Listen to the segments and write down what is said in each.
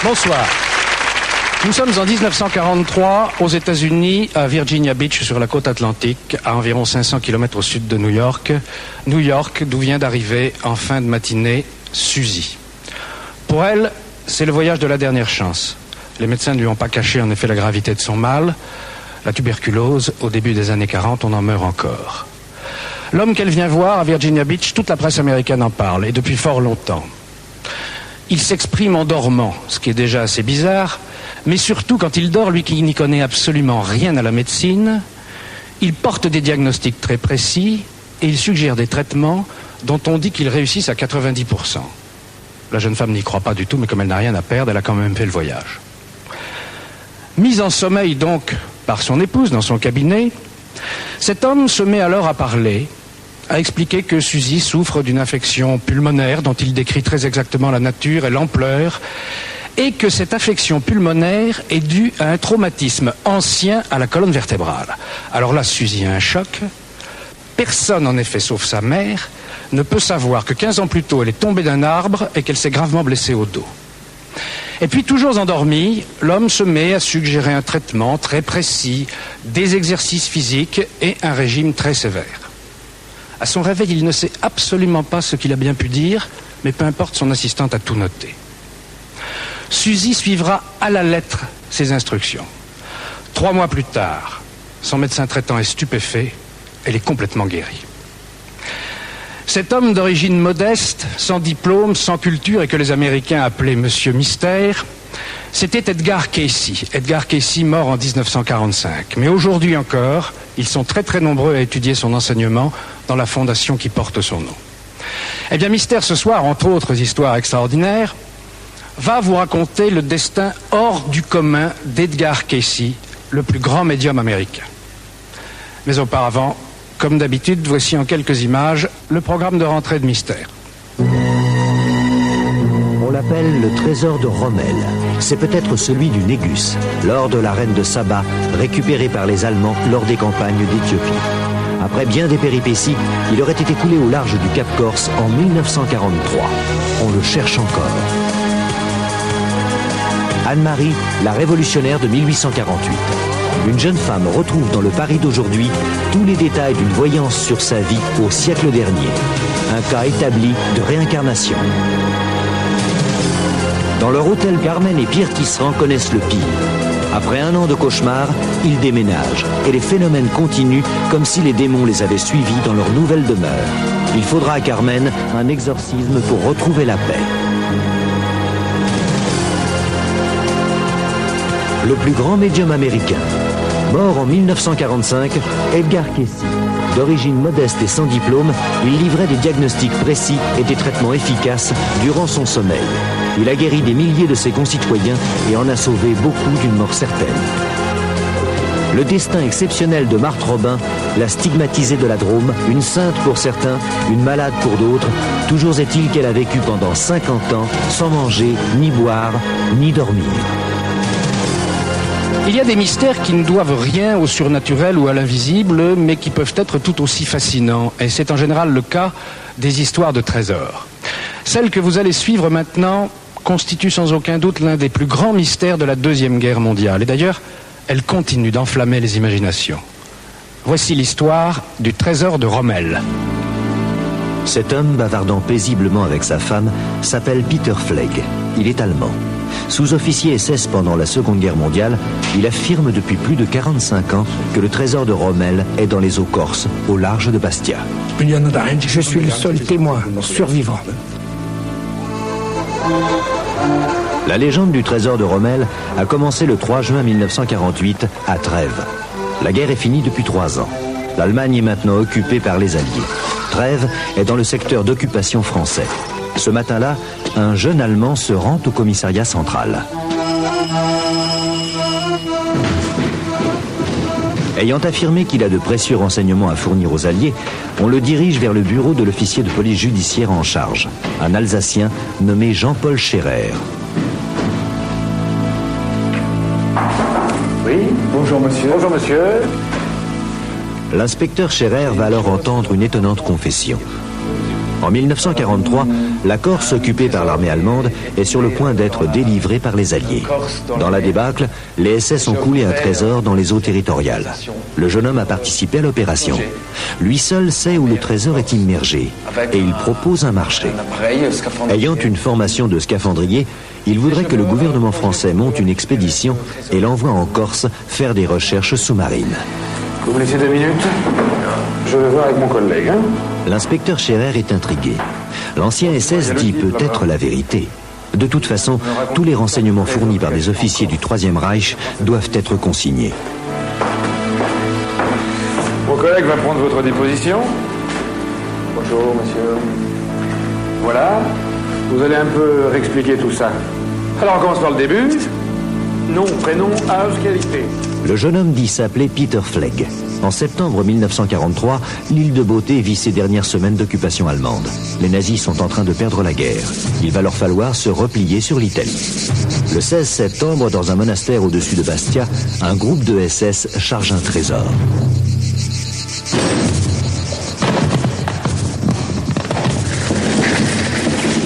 Bonsoir. Nous sommes en 1943 aux États-Unis, à Virginia Beach, sur la côte atlantique, à environ 500 km au sud de New York. New York, d'où vient d'arriver en fin de matinée Suzy. Pour elle, c'est le voyage de la dernière chance. Les médecins ne lui ont pas caché en effet la gravité de son mal. La tuberculose, au début des années 40, on en meurt encore. L'homme qu'elle vient voir à Virginia Beach, toute la presse américaine en parle, et depuis fort longtemps. Il s'exprime en dormant, ce qui est déjà assez bizarre, mais surtout quand il dort, lui qui n'y connaît absolument rien à la médecine, il porte des diagnostics très précis et il suggère des traitements dont on dit qu'ils réussissent à 90%. La jeune femme n'y croit pas du tout, mais comme elle n'a rien à perdre, elle a quand même fait le voyage. Mise en sommeil donc par son épouse dans son cabinet, cet homme se met alors à parler, à expliquer que Suzy souffre d'une infection pulmonaire dont il décrit très exactement la nature et l'ampleur, et que cette affection pulmonaire est due à un traumatisme ancien à la colonne vertébrale. Alors là, Suzy a un choc. Personne, en effet, sauf sa mère, ne peut savoir que 15 ans plus tôt, elle est tombée d'un arbre et qu'elle s'est gravement blessée au dos. Et puis, toujours endormi, l'homme se met à suggérer un traitement très précis, des exercices physiques et un régime très sévère. À son réveil, il ne sait absolument pas ce qu'il a bien pu dire, mais peu importe, son assistante a tout noté. Suzy suivra à la lettre ses instructions. 3 mois plus tard, son médecin traitant est stupéfait, elle est complètement guérie. Cet homme d'origine modeste, sans diplôme, sans culture et que les Américains appelaient Monsieur Mystère, c'était Edgar Cayce. Edgar Cayce, mort en 1945. Mais aujourd'hui encore, ils sont très très nombreux à étudier son enseignement dans la fondation qui porte son nom. Eh bien, Mystère, ce soir, entre autres histoires extraordinaires, va vous raconter le destin hors du commun d'Edgar Cayce, le plus grand médium américain. Mais auparavant, comme d'habitude, voici en quelques images le programme de rentrée de Mystère. On l'appelle le trésor de Rommel. C'est peut-être celui du Négus, l'or de la reine de Saba, récupéré par les Allemands lors des campagnes d'Éthiopie. Après bien des péripéties, il aurait été coulé au large du Cap Corse en 1943. On le cherche encore. Anne-Marie, la révolutionnaire de 1848. Une jeune femme retrouve dans le Paris d'aujourd'hui tous les détails d'une voyance sur sa vie au siècle dernier. Un cas établi de réincarnation. Dans leur hôtel, Carmen et Pierre Tisserand connaissent le pire. Après 1 an de cauchemar, ils déménagent et les phénomènes continuent comme si les démons les avaient suivis dans leur nouvelle demeure. Il faudra à Carmen un exorcisme pour retrouver la paix. Le plus grand médium américain. Mort en 1945, Edgar Cayce. D'origine modeste et sans diplôme, il livrait des diagnostics précis et des traitements efficaces durant son sommeil. Il a guéri des milliers de ses concitoyens et en a sauvé beaucoup d'une mort certaine. Le destin exceptionnel de Marthe Robin, la stigmatisée de la Drôme, une sainte pour certains, une malade pour d'autres, toujours est-il qu'elle a vécu pendant 50 ans sans manger, ni boire, ni dormir. Il y a des mystères qui ne doivent rien au surnaturel ou à l'invisible, mais qui peuvent être tout aussi fascinants. Et c'est en général le cas des histoires de trésors. Celle que vous allez suivre maintenant constitue sans aucun doute l'un des plus grands mystères de la Deuxième Guerre mondiale. Et d'ailleurs, elle continue d'enflammer les imaginations. Voici l'histoire du trésor de Rommel. Cet homme, bavardant paisiblement avec sa femme, s'appelle Peter Flegg. Il est allemand. Sous-officier SS pendant la Seconde Guerre mondiale, il affirme depuis plus de 45 ans que le trésor de Rommel est dans les eaux corses, au large de Bastia. Je suis le seul témoin survivant. La légende du trésor de Rommel a commencé le 3 juin 1948 à Trèves. La guerre est finie depuis 3 ans. L'Allemagne est maintenant occupée par les Alliés. Trèves est dans le secteur d'occupation français. Ce matin-là, un jeune Allemand se rend au commissariat central. Ayant affirmé qu'il a de précieux renseignements à fournir aux Alliés, on le dirige vers le bureau de l'officier de police judiciaire en charge, un Alsacien nommé Jean-Paul Scherer. Oui, bonjour monsieur. Bonjour monsieur. L'inspecteur Scherer va alors entendre une étonnante confession. En 1943, la Corse occupée par l'armée allemande est sur le point d'être délivrée par les Alliés. Dans la débâcle, les SS ont coulé un trésor dans les eaux territoriales. Le jeune homme a participé à l'opération. Lui seul sait où le trésor est immergé et il propose un marché. Ayant une formation de scaphandrier, il voudrait que le gouvernement français monte une expédition et l'envoie en Corse faire des recherches sous-marines. Vous me laissez 2 minutes? Je vais voir avec mon collègue. Hein? L'inspecteur Scherer est intrigué. L'ancien SS dit peut-être la vérité. De toute façon, tous les renseignements fournis par des officiers du Troisième Reich doivent être consignés. Mon collègue va prendre votre déposition. Bonjour, monsieur. Voilà. Vous allez un peu réexpliquer tout ça. Alors, on commence par le début. Nom, prénom, âge, qualité. Le jeune homme dit s'appeler Peter Flegg. En septembre 1943, l'île de Beauté vit ses dernières semaines d'occupation allemande. Les nazis sont en train de perdre la guerre. Il va leur falloir se replier sur l'Italie. Le 16 septembre, dans un monastère au-dessus de Bastia, un groupe de SS charge un trésor.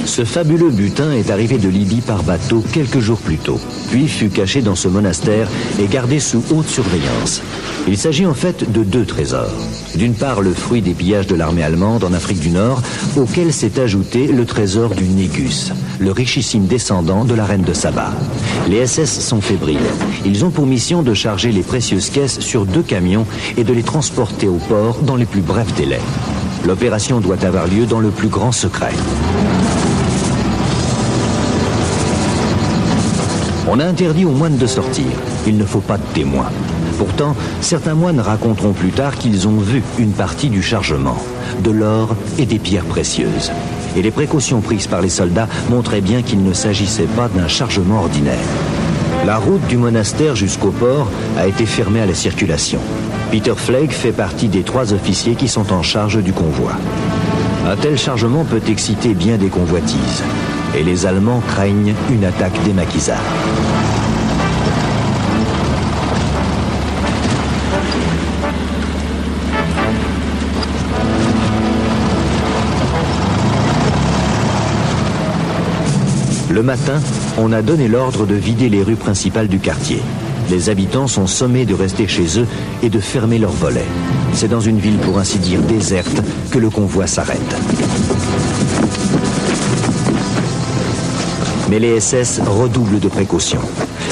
Ce fabuleux butin est arrivé de Libye par bateau quelques jours plus tôt, puis fut caché dans ce monastère et gardé sous haute surveillance. Il s'agit en fait de 2 trésors. D'une part, le fruit des pillages de l'armée allemande en Afrique du Nord, auquel s'est ajouté le trésor du Négus, le richissime descendant de la reine de Saba. Les SS sont fébriles. Ils ont pour mission de charger les précieuses caisses sur 2 camions et de les transporter au port dans les plus brefs délais. L'opération doit avoir lieu dans le plus grand secret. On a interdit aux moines de sortir. Il ne faut pas de témoins. Pourtant, certains moines raconteront plus tard qu'ils ont vu une partie du chargement, de l'or et des pierres précieuses. Et les précautions prises par les soldats montraient bien qu'il ne s'agissait pas d'un chargement ordinaire. La route du monastère jusqu'au port a été fermée à la circulation. Peter Flegg fait partie des 3 officiers qui sont en charge du convoi. Un tel chargement peut exciter bien des convoitises. Et les Allemands craignent une attaque des maquisards. Le matin, on a donné l'ordre de vider les rues principales du quartier. Les habitants sont sommés de rester chez eux et de fermer leurs volets. C'est dans une ville pour ainsi dire déserte que le convoi s'arrête. Mais les SS redoublent de précautions.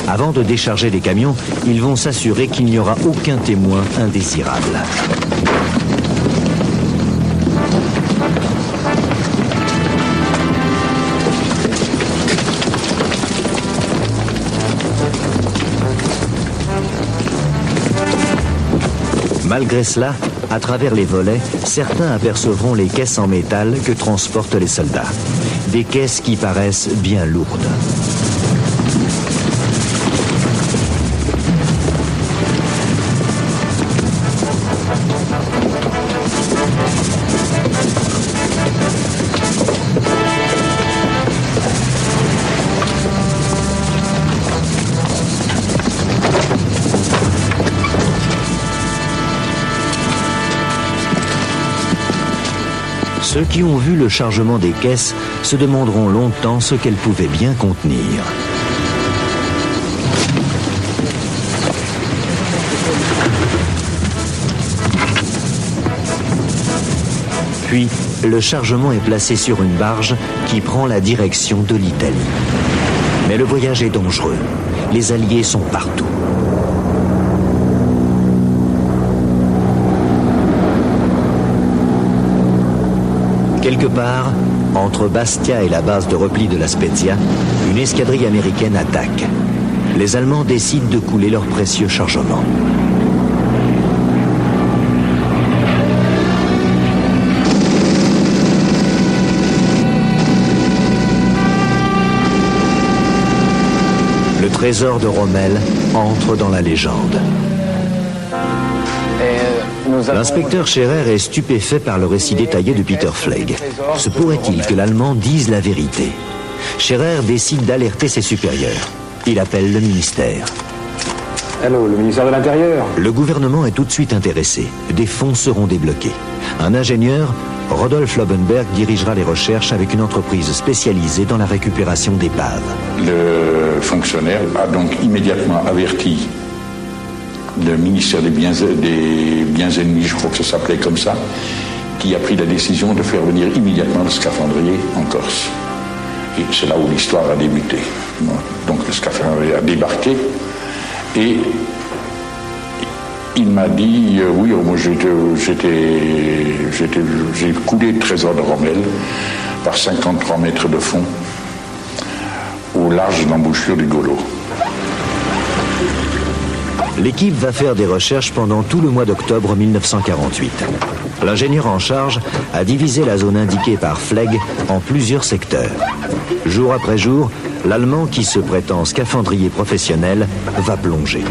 Avant de décharger les camions, ils vont s'assurer qu'il n'y aura aucun témoin indésirable. Malgré cela, à travers les volets, certains apercevront les caisses en métal que transportent les soldats. Des caisses qui paraissent bien lourdes. Ceux qui ont vu le chargement des caisses se demanderont longtemps ce qu'elles pouvaient bien contenir. Puis, le chargement est placé sur une barge qui prend la direction de l'Italie. Mais le voyage est dangereux. Les Alliés sont partout. Quelque part, entre Bastia et la base de repli de la Spezia, une escadrille américaine attaque. Les Allemands décident de couler leur précieux chargement. Le trésor de Rommel entre dans la légende. L'inspecteur Scherer est stupéfait par le récit détaillé de Peter Flegg. Se pourrait-il que l'Allemand dise la vérité? Scherer décide d'alerter ses supérieurs. Il appelle le ministère. Allô, le ministère de l'Intérieur? Le gouvernement est tout de suite intéressé. Des fonds seront débloqués. Un ingénieur, Rodolphe Lobenberg dirigera les recherches avec une entreprise spécialisée dans la récupération d'épaves. Le fonctionnaire a donc immédiatement averti le ministère des biens ennemis, je crois que ça s'appelait comme ça, qui a pris la décision de faire venir immédiatement le scaphandrier en Corse. Et c'est là où l'histoire a débuté. Donc le scaphandrier a débarqué et il m'a dit, oui, moi j'ai coulé le trésor de Rommel par 53 mètres de fond au large de l'embouchure du Golo. L'équipe va faire des recherches pendant tout le mois d'octobre 1948. L'ingénieur en charge a divisé la zone indiquée par Flegg en plusieurs secteurs. Jour après jour, l'Allemand qui se prétend scaphandrier professionnel va plonger.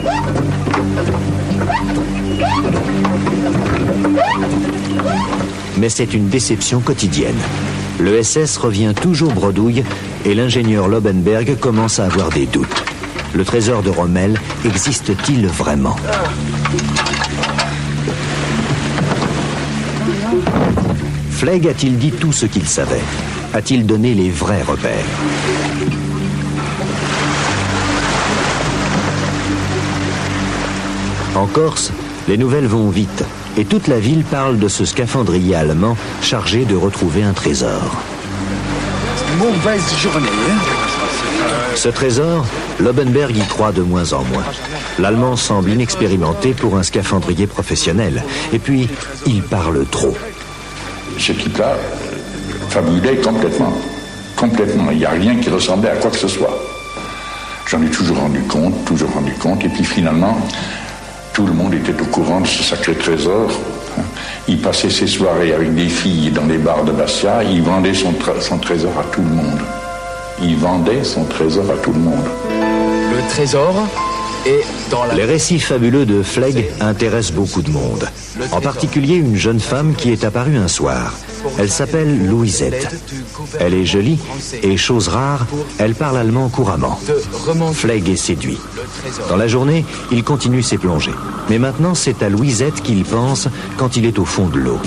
Mais c'est une déception quotidienne. Le SS revient toujours bredouille et l'ingénieur Lobenberg commence à avoir des doutes. Le trésor de Rommel existe-t-il vraiment ? Flegg a-t-il dit tout ce qu'il savait ? A-t-il donné les vrais repères ? En Corse, les nouvelles vont vite et toute la ville parle de ce scaphandrier allemand chargé de retrouver un trésor. Mauvaise journée, hein ? Ce trésor, Lobenberg y croit de moins en moins. L'Allemand semble inexpérimenté pour un scaphandrier professionnel. Et puis, il parle trop. Ce type-là fabulait complètement. Complètement. Il n'y a rien qui ressemblait à quoi que ce soit. J'en ai toujours rendu compte. Et puis finalement, tout le monde était au courant de ce sacré trésor. Il passait ses soirées avec des filles dans les bars de Bastia. Il vendait son trésor à tout le monde. Le trésor est dans la... Les récits fabuleux de Flegg intéressent beaucoup de monde. En particulier une jeune femme qui est apparue un soir. Elle s'appelle Louisette. Elle est jolie et, chose rare, elle parle allemand couramment. Flegg est séduit. Dans la journée, il continue ses plongées. Mais maintenant, c'est à Louisette qu'il pense quand il est au fond de l'eau.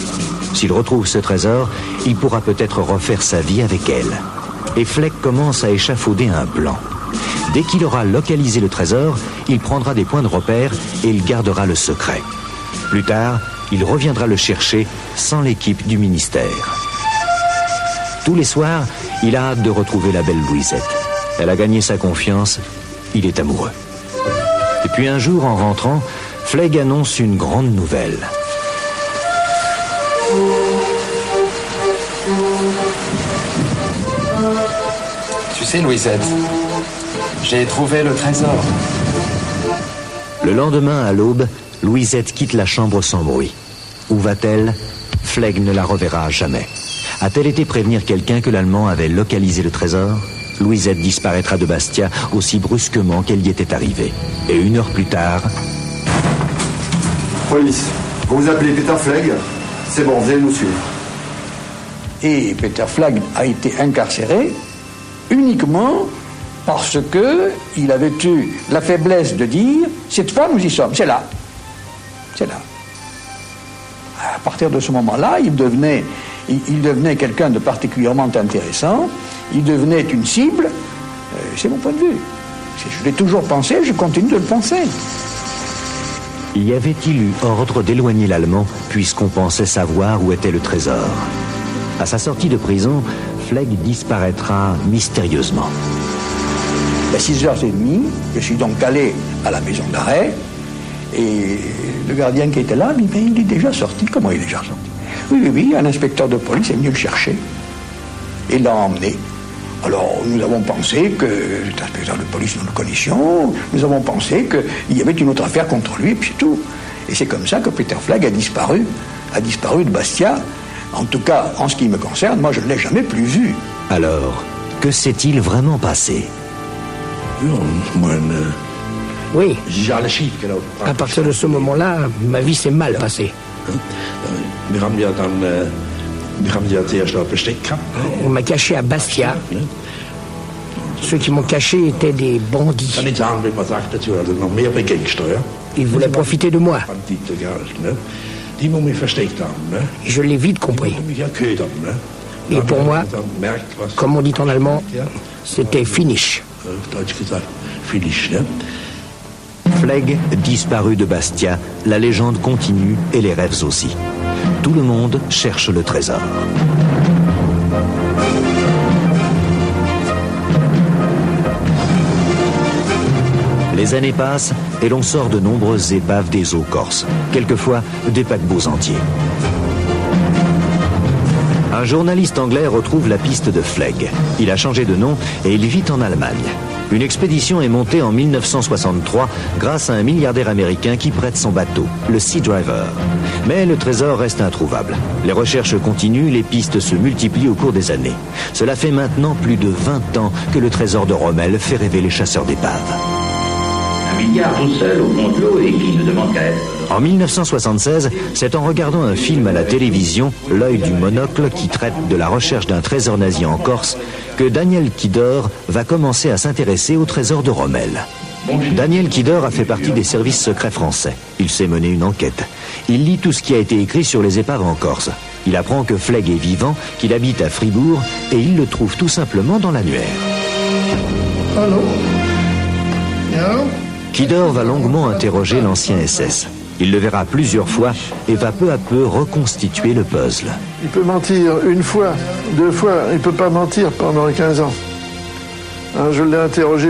S'il retrouve ce trésor, il pourra peut-être refaire sa vie avec elle. Et Flegg commence à échafauder un plan. Dès qu'il aura localisé le trésor, il prendra des points de repère et il gardera le secret. Plus tard, il reviendra le chercher sans l'équipe du ministère. Tous les soirs, il a hâte de retrouver la belle Louisette. Elle a gagné sa confiance, il est amoureux. Et puis un jour, en rentrant, Flegg annonce une grande nouvelle. Tu sais, Louisette, j'ai trouvé le trésor. Le lendemain, à l'aube, Louisette quitte la chambre sans bruit. Où va-t-elle ? Flegg ne la reverra jamais. A-t-elle été prévenir quelqu'un que l'Allemand avait localisé le trésor ? Louisette disparaîtra de Bastia aussi brusquement qu'elle y était arrivée. Et 1 heure plus tard... Police, vous vous appelez Peter Flegg ? C'est bon, vous allez nous suivre. Et Peter Flegg a été incarcéré uniquement parce qu'il avait eu la faiblesse de dire « cette fois, nous y sommes, c'est là. C'est là. » À partir de ce moment-là, il devenait quelqu'un de particulièrement intéressant, il devenait une cible, c'est mon point de vue. Je l'ai toujours pensé, je continue de le penser. Y avait-il eu ordre d'éloigner l'Allemand puisqu'on pensait savoir où était le trésor ? À sa sortie de prison, Flegg disparaîtra mystérieusement. À 6h30, je suis donc allé à la maison d'arrêt et le gardien qui était là me dit « mais il est déjà sorti ». « Comment il est déjà sorti ?» Oui, un inspecteur de police est venu le chercher et l'a emmené. Alors nous avons pensé que, cet inspecteur de police, nous le connaissions, nous avons pensé qu'il y avait une autre affaire contre lui et puis c'est tout. Et c'est comme ça que Peter Flegg a disparu de Bastia. En tout cas, en ce qui me concerne, moi je ne l'ai jamais plus vu. Alors, que s'est-il vraiment passé ? Oui. À partir de ce moment-là, ma vie s'est mal passée. On m'a caché à Bastia. Ceux qui m'ont caché étaient des bandits. Ils voulaient profiter de moi. Je l'ai vite compris. Et pour moi, comme on dit en allemand, c'était finish. Flegg disparu de Bastia, la légende continue et les rêves aussi. Tout le monde cherche le trésor. Les années passent et l'on sort de nombreuses épaves des eaux corses, quelquefois des paquebots entiers. Un journaliste anglais retrouve la piste de Flegg. Il a changé de nom et il vit en Allemagne. Une expédition est montée en 1963 grâce à un milliardaire américain qui prête son bateau, le Sea Driver. Mais le trésor reste introuvable. Les recherches continuent, les pistes se multiplient au cours des années. Cela fait maintenant plus de 20 ans que le trésor de Rommel fait rêver les chasseurs d'épaves. Un milliard tout seul au fond de l'eau et qui ne demande qu'à être... En 1976, c'est en regardant un film à la télévision, L'œil du monocle, qui traite de la recherche d'un trésor nazi en Corse, que Daniel Kidor va commencer à s'intéresser au trésor de Rommel. Daniel Kidor a fait partie des services secrets français. Il sait mener une enquête. Il lit tout ce qui a été écrit sur les épaves en Corse. Il apprend que Flegg est vivant, qu'il habite à Fribourg, et il le trouve tout simplement dans l'annuaire. Allô? Allô? Kidor va longuement interroger l'ancien SS. Il le verra plusieurs fois et va peu à peu reconstituer le puzzle. Il peut mentir une fois, 2 fois, il ne peut pas mentir pendant 15 ans. Je l'ai interrogé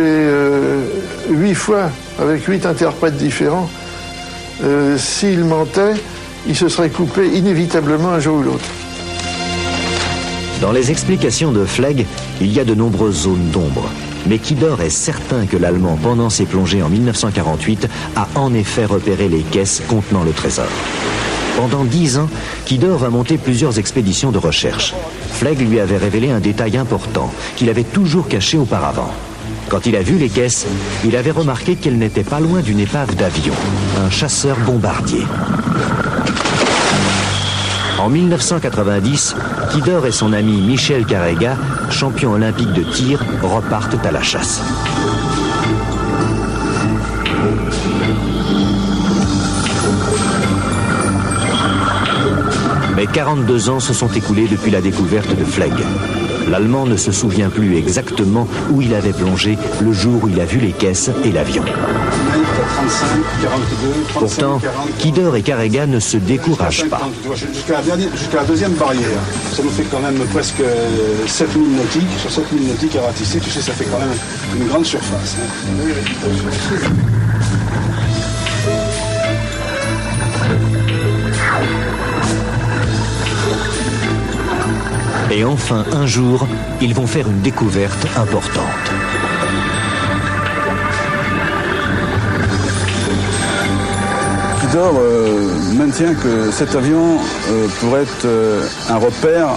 8 fois avec 8 interprètes différents. S'il mentait, il se serait coupé inévitablement un jour ou l'autre. Dans les explications de Flegg, il y a de nombreuses zones d'ombre. Mais Kidor est certain que l'Allemand, pendant ses plongées en 1948, a en effet repéré les caisses contenant le trésor. Pendant 10 ans, Kidor va monter plusieurs expéditions de recherche. Flegg lui avait révélé un détail important qu'il avait toujours caché auparavant. Quand il a vu les caisses, il avait remarqué qu'elles n'étaient pas loin d'une épave d'avion, un chasseur bombardier. En 1990, Kidor et son ami Michel Carrega, champion olympique de tir, repartent à la chasse. Mais 42 ans se sont écoulés depuis la découverte de Flegg. L'Allemand ne se souvient plus exactement où il avait plongé le jour où il a vu les caisses et l'avion. Pourtant, Kidor et Carrega ne se découragent pas. Jusqu'à la deuxième barrière. Ça nous fait quand même presque 7000 nautiques. Sur 7000 nautiques à ratisser, tu sais, ça fait quand même une grande surface. Et enfin, un jour, ils vont faire une découverte importante. Kidor maintient que cet avion pourrait être un repère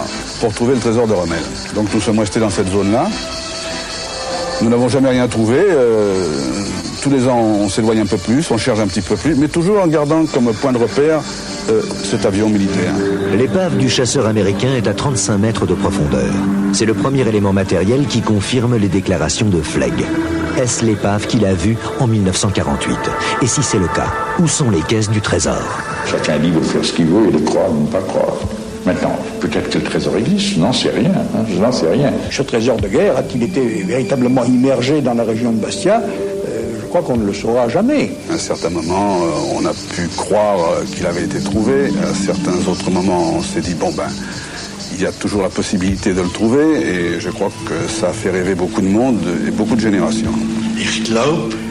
pour trouver le trésor de Rommel. Donc nous sommes restés dans cette zone-là. Nous n'avons jamais rien trouvé. Tous les ans, on s'éloigne un peu plus, on cherche un petit peu plus, mais toujours en gardant comme point de repère cet avion militaire. L'épave du chasseur américain est à 35 mètres de profondeur. C'est le premier élément matériel qui confirme les déclarations de Flegg. Est-ce l'épave qu'il a vue en 1948? Et si c'est le cas, où sont les caisses du trésor? Chacun est libre de faire ce qu'il veut et de croire ou de ne pas croire. Maintenant, peut-être que le trésor existe, je n'en sais rien, je n'en sais rien. Ce trésor de guerre, a-t-il été véritablement immergé dans la région de Bastia? Je crois qu'on ne le saura jamais. À un certain moment, on a pu croire qu'il avait été trouvé. À certains autres moments, on s'est dit, il y a toujours la possibilité de le trouver. Et je crois que ça a fait rêver beaucoup de monde et beaucoup de générations.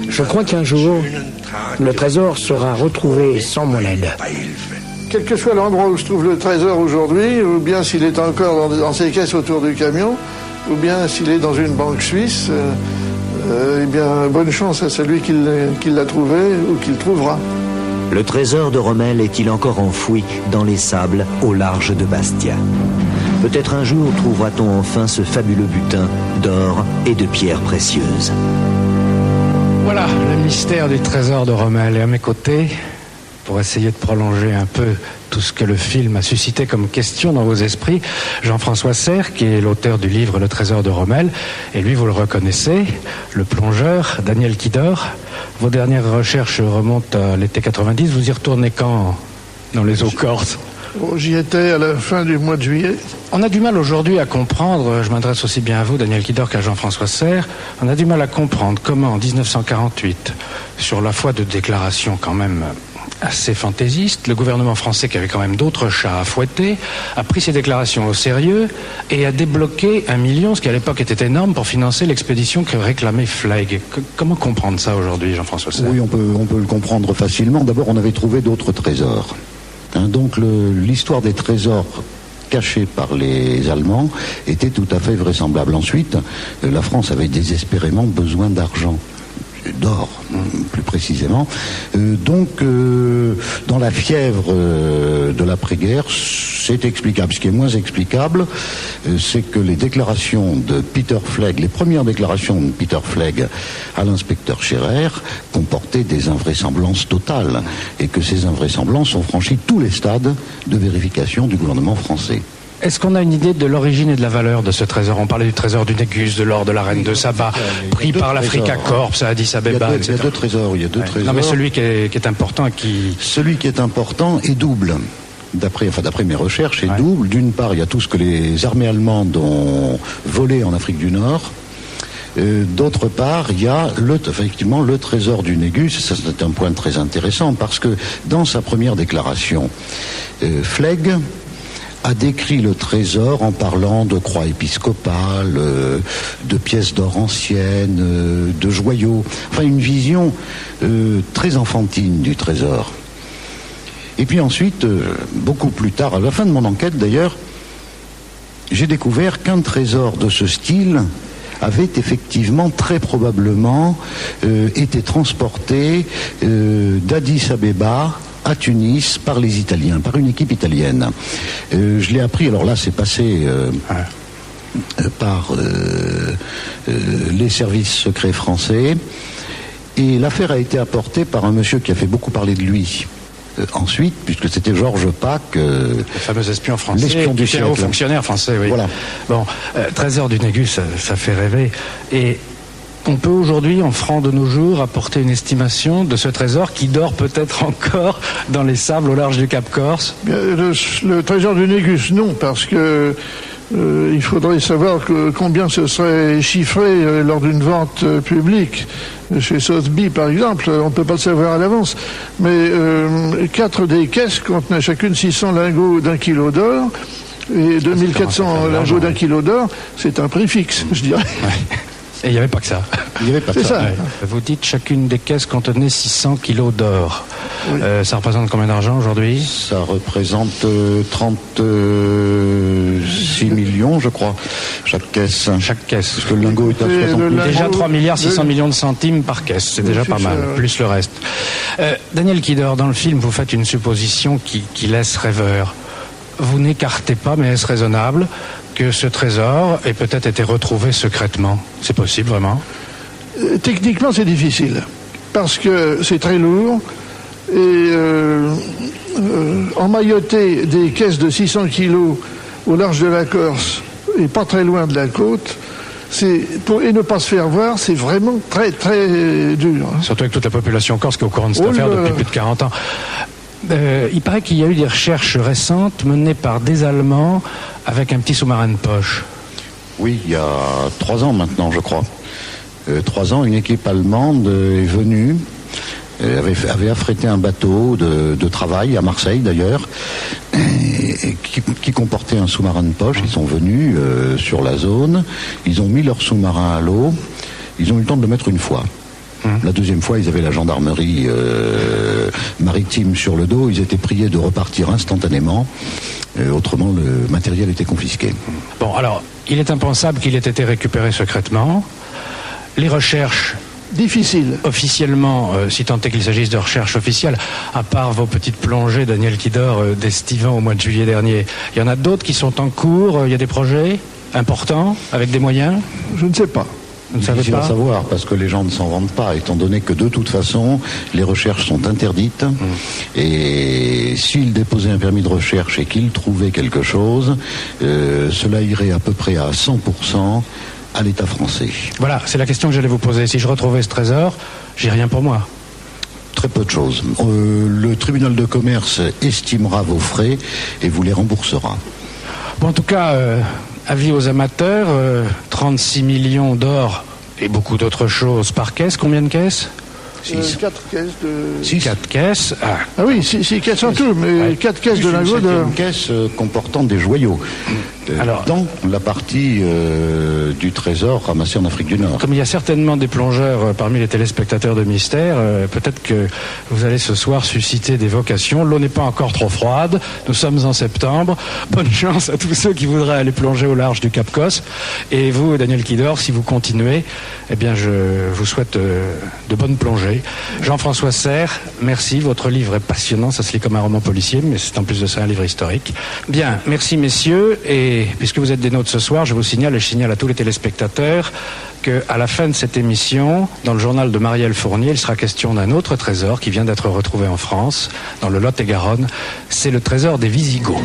Je crois qu'un jour, le trésor sera retrouvé sans mon aide. Quel que soit l'endroit où se trouve le trésor aujourd'hui, ou bien s'il est encore dans ses caisses autour du camion, ou bien s'il est dans une banque suisse, eh bien, bonne chance à celui qui l'a trouvé ou qui le trouvera. Le trésor de Rommel est-il encore enfoui dans les sables au large de Bastia? Peut-être un jour trouvera-t-on enfin ce fabuleux butin d'or et de pierres précieuses. Voilà, le mystère du trésor de Rommel. Et à mes côtés, pour essayer de prolonger un peu tout ce que le film a suscité comme question dans vos esprits, Jean-François Serre, qui est l'auteur du livre Le Trésor de Rommel, et lui, vous le reconnaissez, le plongeur, Daniel Kidor. Vos dernières recherches remontent à l'été 90, vous y retournez quand dans les eaux corses. Oh, j'y étais à la fin du mois de juillet. On a du mal aujourd'hui à comprendre, je m'adresse aussi bien à vous, Daniel Kidor, qu'à Jean-François Serre, on a du mal à comprendre comment, en 1948, sur la foi de déclarations quand même assez fantaisistes, le gouvernement français, qui avait quand même d'autres chats à fouetter, a pris ces déclarations au sérieux et a débloqué 1 million, ce qui à l'époque était énorme, pour financer l'expédition que réclamait Flegg. Comment comprendre ça aujourd'hui, Jean-François Serre ? Oui, on peut le comprendre facilement. D'abord, on avait trouvé d'autres trésors. Donc l'histoire des trésors cachés par les Allemands était tout à fait vraisemblable. Ensuite, la France avait désespérément besoin d'argent, d'or plus précisément. Donc dans la fièvre de l'après-guerre, c'est explicable. Ce qui est moins explicable, c'est que les déclarations de Peter Flegg, les premières déclarations de Peter Flegg à l'inspecteur Scherer comportaient des invraisemblances totales, et que ces invraisemblances ont franchi tous les stades de vérification du gouvernement français. Est-ce qu'on a une idée de l'origine et de la valeur de ce trésor ? On parlait du trésor du Négus, de l'or de la reine de Saba, pris par l'Africa Corps, à Addis Abeba, etc. Il y a deux trésors. Non, mais celui qui est important et qui... Celui qui est important est double. D'après mes recherches, est double. D'une part, il y a tout ce que les armées allemandes ont volé en Afrique du Nord. D'autre part, il y a effectivement le trésor du Négus. Ça, c'est un point très intéressant, parce que dans sa première déclaration, Flegg a décrit le trésor en parlant de croix épiscopales, de pièces d'or anciennes, de joyaux. Enfin, une vision très enfantine du trésor. Et puis ensuite, beaucoup plus tard, à la fin de mon enquête d'ailleurs, j'ai découvert qu'un trésor de ce style avait effectivement très probablement été transporté d'Addis Abeba à Tunis par les Italiens, par une équipe italienne. Je l'ai appris, alors là c'est passé par les services secrets français, et l'affaire a été apportée par un monsieur qui a fait beaucoup parler de lui ensuite, puisque c'était Georges Pack, le fameux espion français, l'espion du siècle, haut fonctionnaire français, oui. Voilà. Bon, trésor du Négus, ça fait rêver. Et on peut aujourd'hui, en francs de nos jours, apporter une estimation de ce trésor qui dort peut-être encore dans les sables au large du Cap Corse. Le trésor du Négus, non, parce que il faudrait savoir combien ce serait chiffré lors d'une vente publique. Chez Sotheby, par exemple, on ne peut pas le savoir à l'avance. Mais 4 des caisses contenaient chacune 600 lingots d'1 kilo d'or. Et 2400 lingots d'1 kilo d'or, c'est un prix fixe, je dirais. Ouais. Et il n'y avait pas que ça. Il n'y avait pas que ça. Ouais. Vous dites chacune des caisses contenait 600 kilos d'or. Oui. Ça représente combien d'argent aujourd'hui ? Ça représente 36 millions, je crois, chaque caisse. Chaque caisse. Parce que le lingot est à 60 millions. Déjà 3 milliards 600 millions de centimes par caisse. C'est déjà pas mal, plus le reste. Daniel Kidor, dans le film, vous faites une supposition qui laisse rêveur. Vous n'écartez pas, mais est-ce raisonnable que ce trésor ait peut-être été retrouvé secrètement ? C'est possible, vraiment ? Techniquement, c'est difficile, parce que c'est très lourd, et emmailloter des caisses de 600 kilos au large de la Corse, et pas très loin de la côte, et ne pas se faire voir, c'est vraiment très, très dur. Surtout avec toute la population corse qui est au courant de cette affaire depuis plus de 40 ans. Il paraît qu'il y a eu des recherches récentes menées par des Allemands avec un petit sous-marin de poche. Oui, il y a 3 ans maintenant, je crois. 3 ans, une équipe allemande est venue, avait affrété un bateau de travail à Marseille d'ailleurs, qui comportait un sous-marin de poche. Ils sont venus sur la zone, ils ont mis leur sous-marin à l'eau, ils ont eu le temps de le mettre une fois. La deuxième fois, ils avaient la gendarmerie maritime sur le dos. Ils étaient priés de repartir instantanément. Autrement, le matériel était confisqué. Bon, alors, il est impensable qu'il ait été récupéré secrètement. Les recherches... difficiles. Officiellement, si tant est qu'il s'agisse de recherches officielles, à part vos petites plongées, Daniel Kidor, d'Estivant au mois de juillet dernier, il y en a d'autres qui sont en cours. Il y a des projets importants, avec des moyens ? Je ne sais pas. Difficile à savoir, parce que les gens ne s'en vendent pas, étant donné que de toute façon, les recherches sont interdites. Et s'ils déposaient un permis de recherche et qu'ils trouvaient quelque chose, cela irait à peu près à 100% à l'État français. Voilà, c'est la question que j'allais vous poser. Si je retrouvais ce trésor, j'ai rien pour moi. Très peu de choses. Le tribunal de commerce estimera vos frais et vous les remboursera. Bon, en tout cas, avis aux amateurs, 36 millions d'or et beaucoup d'autres choses par caisse. Combien de caisses? 4 caisses de... 6. 4 caisses. Ah oui, 6 caisses en tout, mais 4 caisses de lingots d'or. Une caisse comportant des joyaux. Alors, dans la partie du trésor ramassé en Afrique du Nord. Comme il y a certainement des plongeurs parmi les téléspectateurs de Mystère, peut-être que vous allez ce soir susciter des vocations. L'eau n'est pas encore trop froide. Nous sommes en septembre. Bonne chance à tous ceux qui voudraient aller plonger au large du Cap Cos. Et vous, Daniel Kidor, si vous continuez, eh bien, je vous souhaite de bonnes plongées. Jean-François Serre, merci. Votre livre est passionnant. Ça se lit comme un roman policier, mais c'est en plus de ça un livre historique. Bien, merci messieurs. Et puisque vous êtes des nôtres ce soir, je vous signale, et je signale à tous les téléspectateurs, qu'à la fin de cette émission, dans le journal de Marielle Fournier, il sera question d'un autre trésor qui vient d'être retrouvé en France, dans le Lot-et-Garonne. C'est le trésor des Visigoths.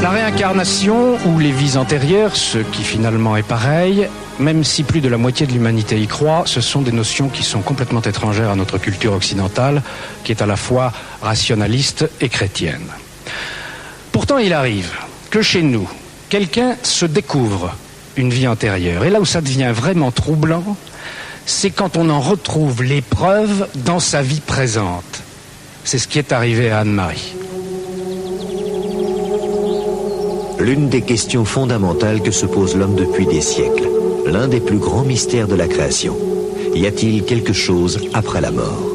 La réincarnation ou les vies antérieures, ce qui finalement est pareil, même si plus de la moitié de l'humanité y croit, ce sont des notions qui sont complètement étrangères à notre culture occidentale, qui est à la fois rationaliste et chrétienne. Pourtant, il arrive que chez nous, quelqu'un se découvre une vie antérieure. Et là où ça devient vraiment troublant, c'est quand on en retrouve les preuves dans sa vie présente. C'est ce qui est arrivé à Anne-Marie. L'une des questions fondamentales que se pose l'homme depuis des siècles, l'un des plus grands mystères de la création. Y a-t-il quelque chose après la mort?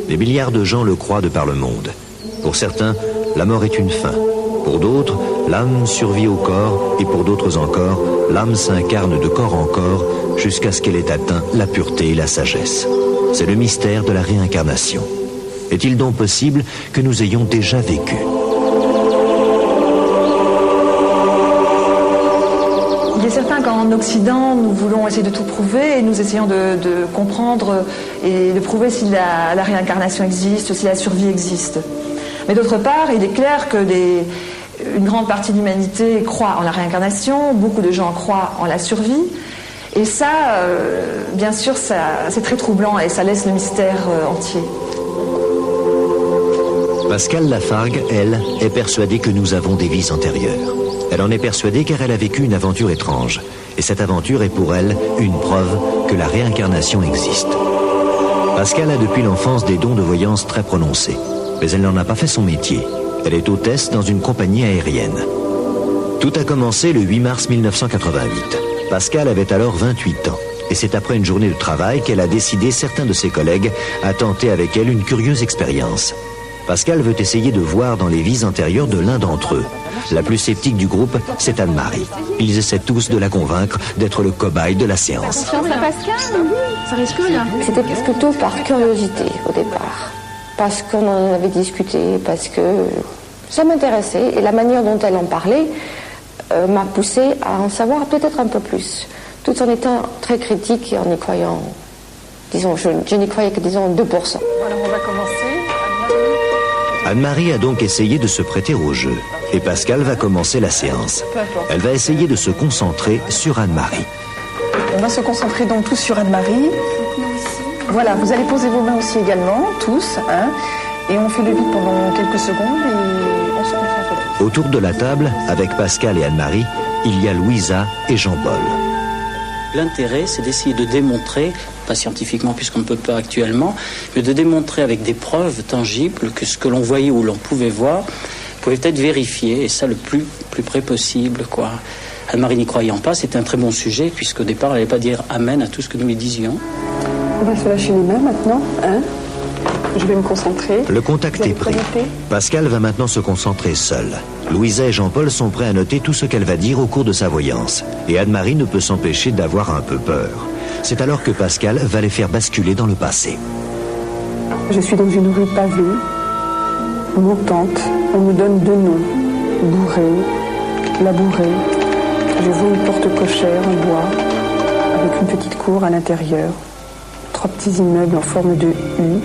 Des milliards de gens le croient de par le monde. Pour certains, la mort est une fin. Pour d'autres, l'âme survit au corps, et pour d'autres encore, l'âme s'incarne de corps en corps jusqu'à ce qu'elle ait atteint la pureté et la sagesse. C'est le mystère de la réincarnation. Est-il donc possible que nous ayons déjà vécu? Il est certain qu'en Occident, nous voulons essayer de tout prouver et nous essayons de comprendre et de prouver si la réincarnation existe, si la survie existe. Mais d'autre part, il est clair que une grande partie de l'humanité croit en la réincarnation, beaucoup de gens croient en la survie. Et ça, bien sûr, c'est très troublant et ça laisse le mystère entier. Pascale Lafargue, elle, est persuadée que nous avons des vies antérieures. Elle en est persuadée car elle a vécu une aventure étrange. Et cette aventure est pour elle une preuve que la réincarnation existe. Pascale a depuis l'enfance des dons de voyance très prononcés. Mais elle n'en a pas fait son métier. Elle est hôtesse dans une compagnie aérienne. Tout a commencé le 8 mars 1988. Pascale avait alors 28 ans. Et c'est après une journée de travail qu'elle a décidé, certains de ses collègues, à tenter avec elle une curieuse expérience. Pascale veut essayer de voir dans les vies antérieures de l'un d'entre eux. La plus sceptique du groupe, c'est Anne-Marie. Ils essaient tous de la convaincre d'être le cobaye de la séance. C'était plutôt par curiosité au départ. Parce qu'on en avait discuté, parce que ça m'intéressait. Et la manière dont elle en parlait m'a poussé à en savoir peut-être un peu plus. Tout en étant très critique et en y croyant, disons, je n'y croyais que, disons, 2%. Alors on va commencer. Anne-Marie a donc essayé de se prêter au jeu. Et Pascale va commencer la séance. Elle va essayer de se concentrer sur Anne-Marie. On va se concentrer donc tous sur Anne-Marie. Voilà, vous allez poser vos mains aussi également, tous. Hein, et on fait le vide pendant quelques secondes et on se concentre. Autour de la table, avec Pascale et Anne-Marie, il y a Louisa et Jean-Paul. L'intérêt, c'est d'essayer de démontrer, pas scientifiquement puisqu'on ne peut pas actuellement, mais de démontrer avec des preuves tangibles que ce que l'on voyait ou l'on pouvait voir pouvait être vérifié, et ça le plus près possible, quoi. Anne-Marie n'y croyant pas, c'était un très bon sujet, puisqu'au départ, elle n'allait pas dire amen à tout ce que nous lui disions. On va se lâcher les mains maintenant, hein. Je vais me concentrer. Le contact est pris. Pascale va maintenant se concentrer seule. Louisa et Jean-Paul sont prêts à noter tout ce qu'elle va dire au cours de sa voyance. Et Anne-Marie ne peut s'empêcher d'avoir un peu peur. C'est alors que Pascale va les faire basculer dans le passé. Je suis dans une rue pavée, montante. On me donne 2 noms. Bourré, Labouré. Je vois une porte cochère en bois, avec une petite cour à l'intérieur. 3 petits immeubles en forme de U.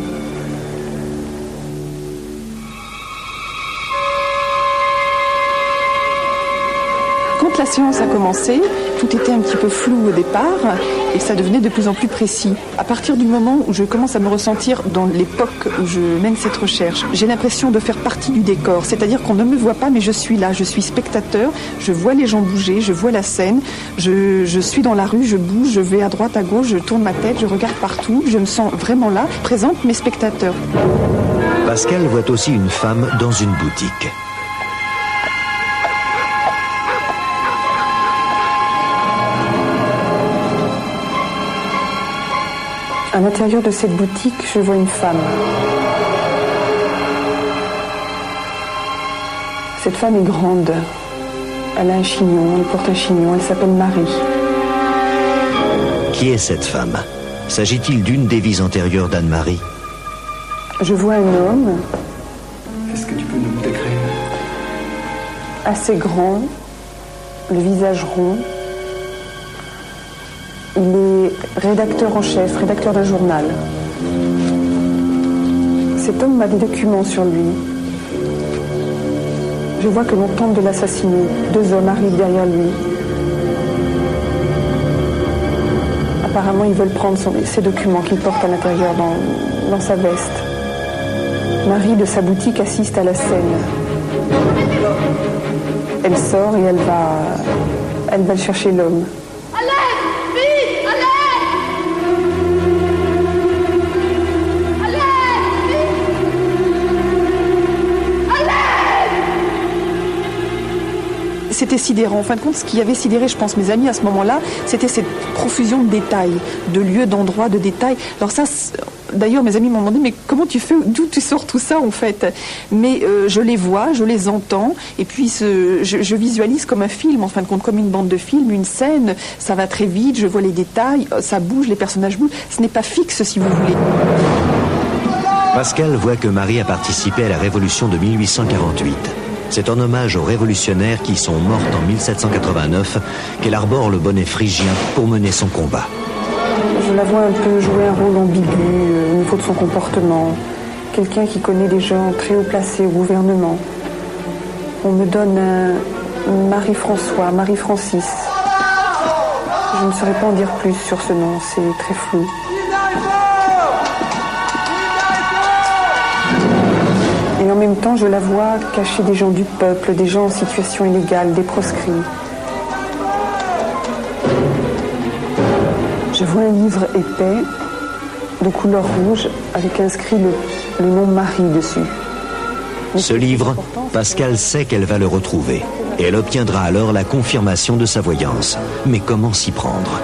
Quand que la séance a commencé, tout était un petit peu flou au départ et ça devenait de plus en plus précis. À partir du moment où je commence à me ressentir dans l'époque où je mène cette recherche, j'ai l'impression de faire partie du décor, c'est-à-dire qu'on ne me voit pas mais je suis là, je suis spectateur, je vois les gens bouger, je vois la scène, je suis dans la rue, je bouge, je vais à droite, à gauche, je tourne ma tête, je regarde partout, je me sens vraiment là, présente mes spectateurs. Pascal voit aussi une femme dans une boutique. À l'intérieur de cette boutique, je vois une femme. Cette femme est grande. Elle a un chignon, elle porte un chignon, elle s'appelle Marie. Qui est cette femme? S'agit-il d'une des vies antérieures d'Anne-Marie? Je vois un homme. Qu'est-ce que tu peux nous décrire? Assez grand, le visage rond. Il est rédacteur en chef, rédacteur d'un journal. Cet homme a des documents sur lui. Je vois que l'on tente de l'assassiner. 2 hommes arrivent derrière lui. Apparemment, ils veulent prendre ses documents qu'il porte à l'intérieur dans sa veste. Marie de sa boutique assiste à la scène. Elle sort et elle va chercher l'homme. C'était sidérant. En fin de compte, ce qui avait sidéré, je pense, mes amis à ce moment-là, c'était cette profusion de détails, de lieux, d'endroits, de détails. Alors ça, d'ailleurs, mes amis m'ont demandé, mais comment tu fais, d'où tu sors tout ça, en fait? Mais je les vois, je les entends, et puis je visualise comme un film, en fin de compte, comme une bande de film, une scène, ça va très vite, je vois les détails, ça bouge, les personnages bougent. Ce n'est pas fixe, si vous voulez. Pascal voit que Marie a participé à la Révolution de 1848. C'est en hommage aux révolutionnaires qui sont mortes en 1789 qu'elle arbore le bonnet phrygien pour mener son combat. Je la vois un peu jouer un rôle ambigu au niveau de son comportement. Quelqu'un qui connaît des gens très haut placés au gouvernement. On me donne un Marie-François, Marie-Francis. Je ne saurais pas en dire plus sur ce nom, c'est très flou. Et en même temps, je la vois cacher des gens du peuple, des gens en situation illégale, des proscrits. Je vois un livre épais, de couleur rouge, avec inscrit le nom Marie dessus. Ce livre, Pascal sait qu'elle va le retrouver. Et elle obtiendra alors la confirmation de sa voyance. Mais comment s'y prendre ?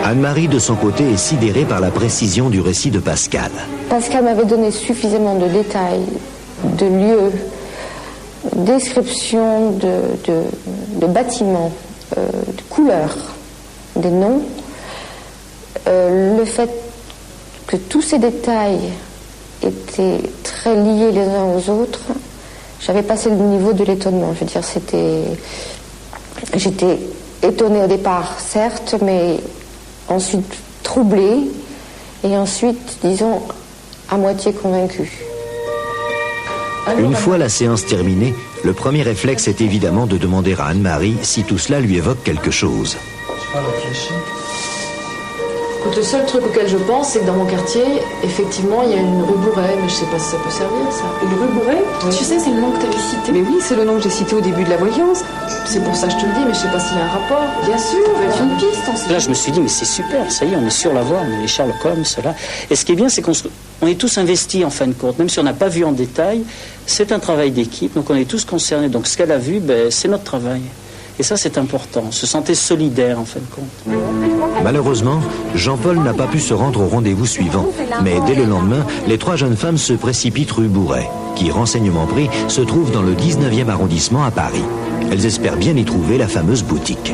Anne-Marie, de son côté, est sidérée par la précision du récit de Pascal. Pascal m'avait donné suffisamment de détails, de lieux, descriptions de bâtiments, de couleurs, des noms. Le fait que tous ces détails étaient très liés les uns aux autres, j'avais passé le niveau de l'étonnement. Je veux dire, j'étais étonnée au départ, certes, mais ensuite troublée, et ensuite, disons, à moitié convaincue. Une fois la séance terminée, le premier réflexe est évidemment de demander à Anne-Marie si tout cela lui évoque quelque chose. Écoute, le seul truc auquel je pense, c'est que dans mon quartier, effectivement, il y a une rue Bourret, mais je sais pas si ça peut servir, ça. Une rue Bourret? Oui. Tu sais, c'est le nom que tu avais cité. Mais oui, c'est le nom que j'ai cité au début de la voyance. C'est pour ça que je te le dis, mais je sais pas s'il y a un rapport. Bien sûr, ça va être une piste. Là, je me suis dit, mais c'est super, ça y est, on est sur la voie, on est les Sherlock Holmes, cela. Et ce qui est bien, c'est qu'on est tous investis en fin de compte, même si on n'a pas vu en détail, c'est un travail d'équipe, donc on est tous concernés. Donc ce qu'elle a vu, c'est notre travail. Et ça, c'est important, se sentir solidaire en fin de compte. Malheureusement, Jean-Paul n'a pas pu se rendre au rendez-vous suivant. Mais dès le lendemain, les 3 jeunes femmes se précipitent rue Bourret, qui, renseignement pris, se trouve dans le 19e arrondissement à Paris. Elles espèrent bien y trouver la fameuse boutique.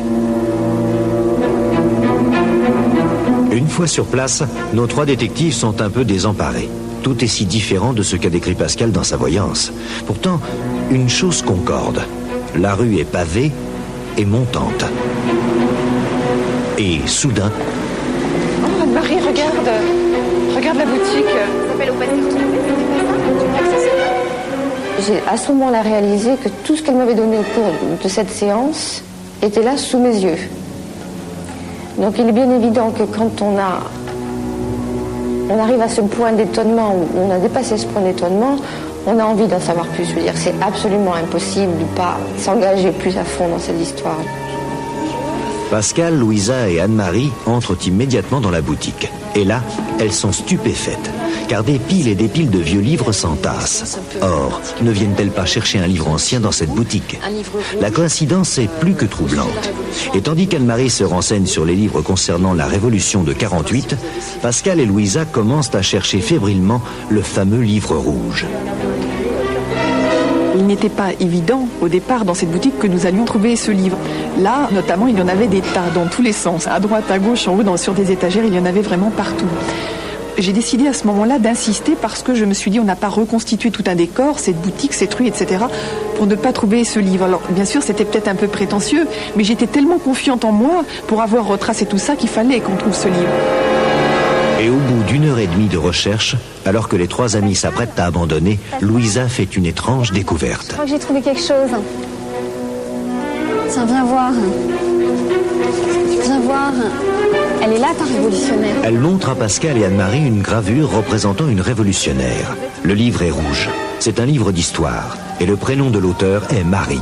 Une fois sur place, nos 3 détectives sont un peu désemparés. Tout est si différent de ce qu'a décrit Pascal dans sa voyance. Pourtant, une chose concorde. La rue est pavée et montante. Et soudain... Oh, Anne-Marie, regarde la boutique. j'ai à ce moment-là réalisé que tout ce qu'elle m'avait donné au cours de cette séance était là sous mes yeux. Donc il est bien évident que quand on arrive à ce point d'étonnement, où on a dépassé ce point d'étonnement, on a envie d'en savoir plus. Je veux dire, c'est absolument impossible de ne pas s'engager plus à fond dans cette histoire. Pascal, Louisa et Anne-Marie entrent immédiatement dans la boutique. Et là, elles sont stupéfaites, car des piles et des piles de vieux livres s'entassent. Or, ne viennent-elles pas chercher un livre ancien dans cette boutique? La coïncidence est plus que troublante. Et tandis qu'Anne-Marie se renseigne sur les livres concernant la Révolution de 48, Pascal et Louisa commencent à chercher fébrilement le fameux livre rouge. Il n'était pas évident au départ dans cette boutique que nous allions trouver ce livre. Là, notamment, il y en avait des tas dans tous les sens. À droite, à gauche, en haut, sur des étagères, il y en avait vraiment partout. J'ai décidé à ce moment-là d'insister parce que je me suis dit on n'a pas reconstitué tout un décor, cette boutique, cette rue, etc. pour ne pas trouver ce livre. Alors bien sûr c'était peut-être un peu prétentieux, mais j'étais tellement confiante en moi pour avoir retracé tout ça qu'il fallait qu'on trouve ce livre. Et au bout d'1h30 de recherche, alors que les trois amis s'apprêtent à abandonner, Louisa fait une étrange découverte. Je crois que j'ai trouvé quelque chose. Tiens, viens voir. Viens voir. Elle est là, ta révolutionnaire. Elle montre à Pascal et Anne-Marie une gravure représentant une révolutionnaire. Le livre est rouge. C'est un livre d'histoire. Et le prénom de l'auteur est Marie.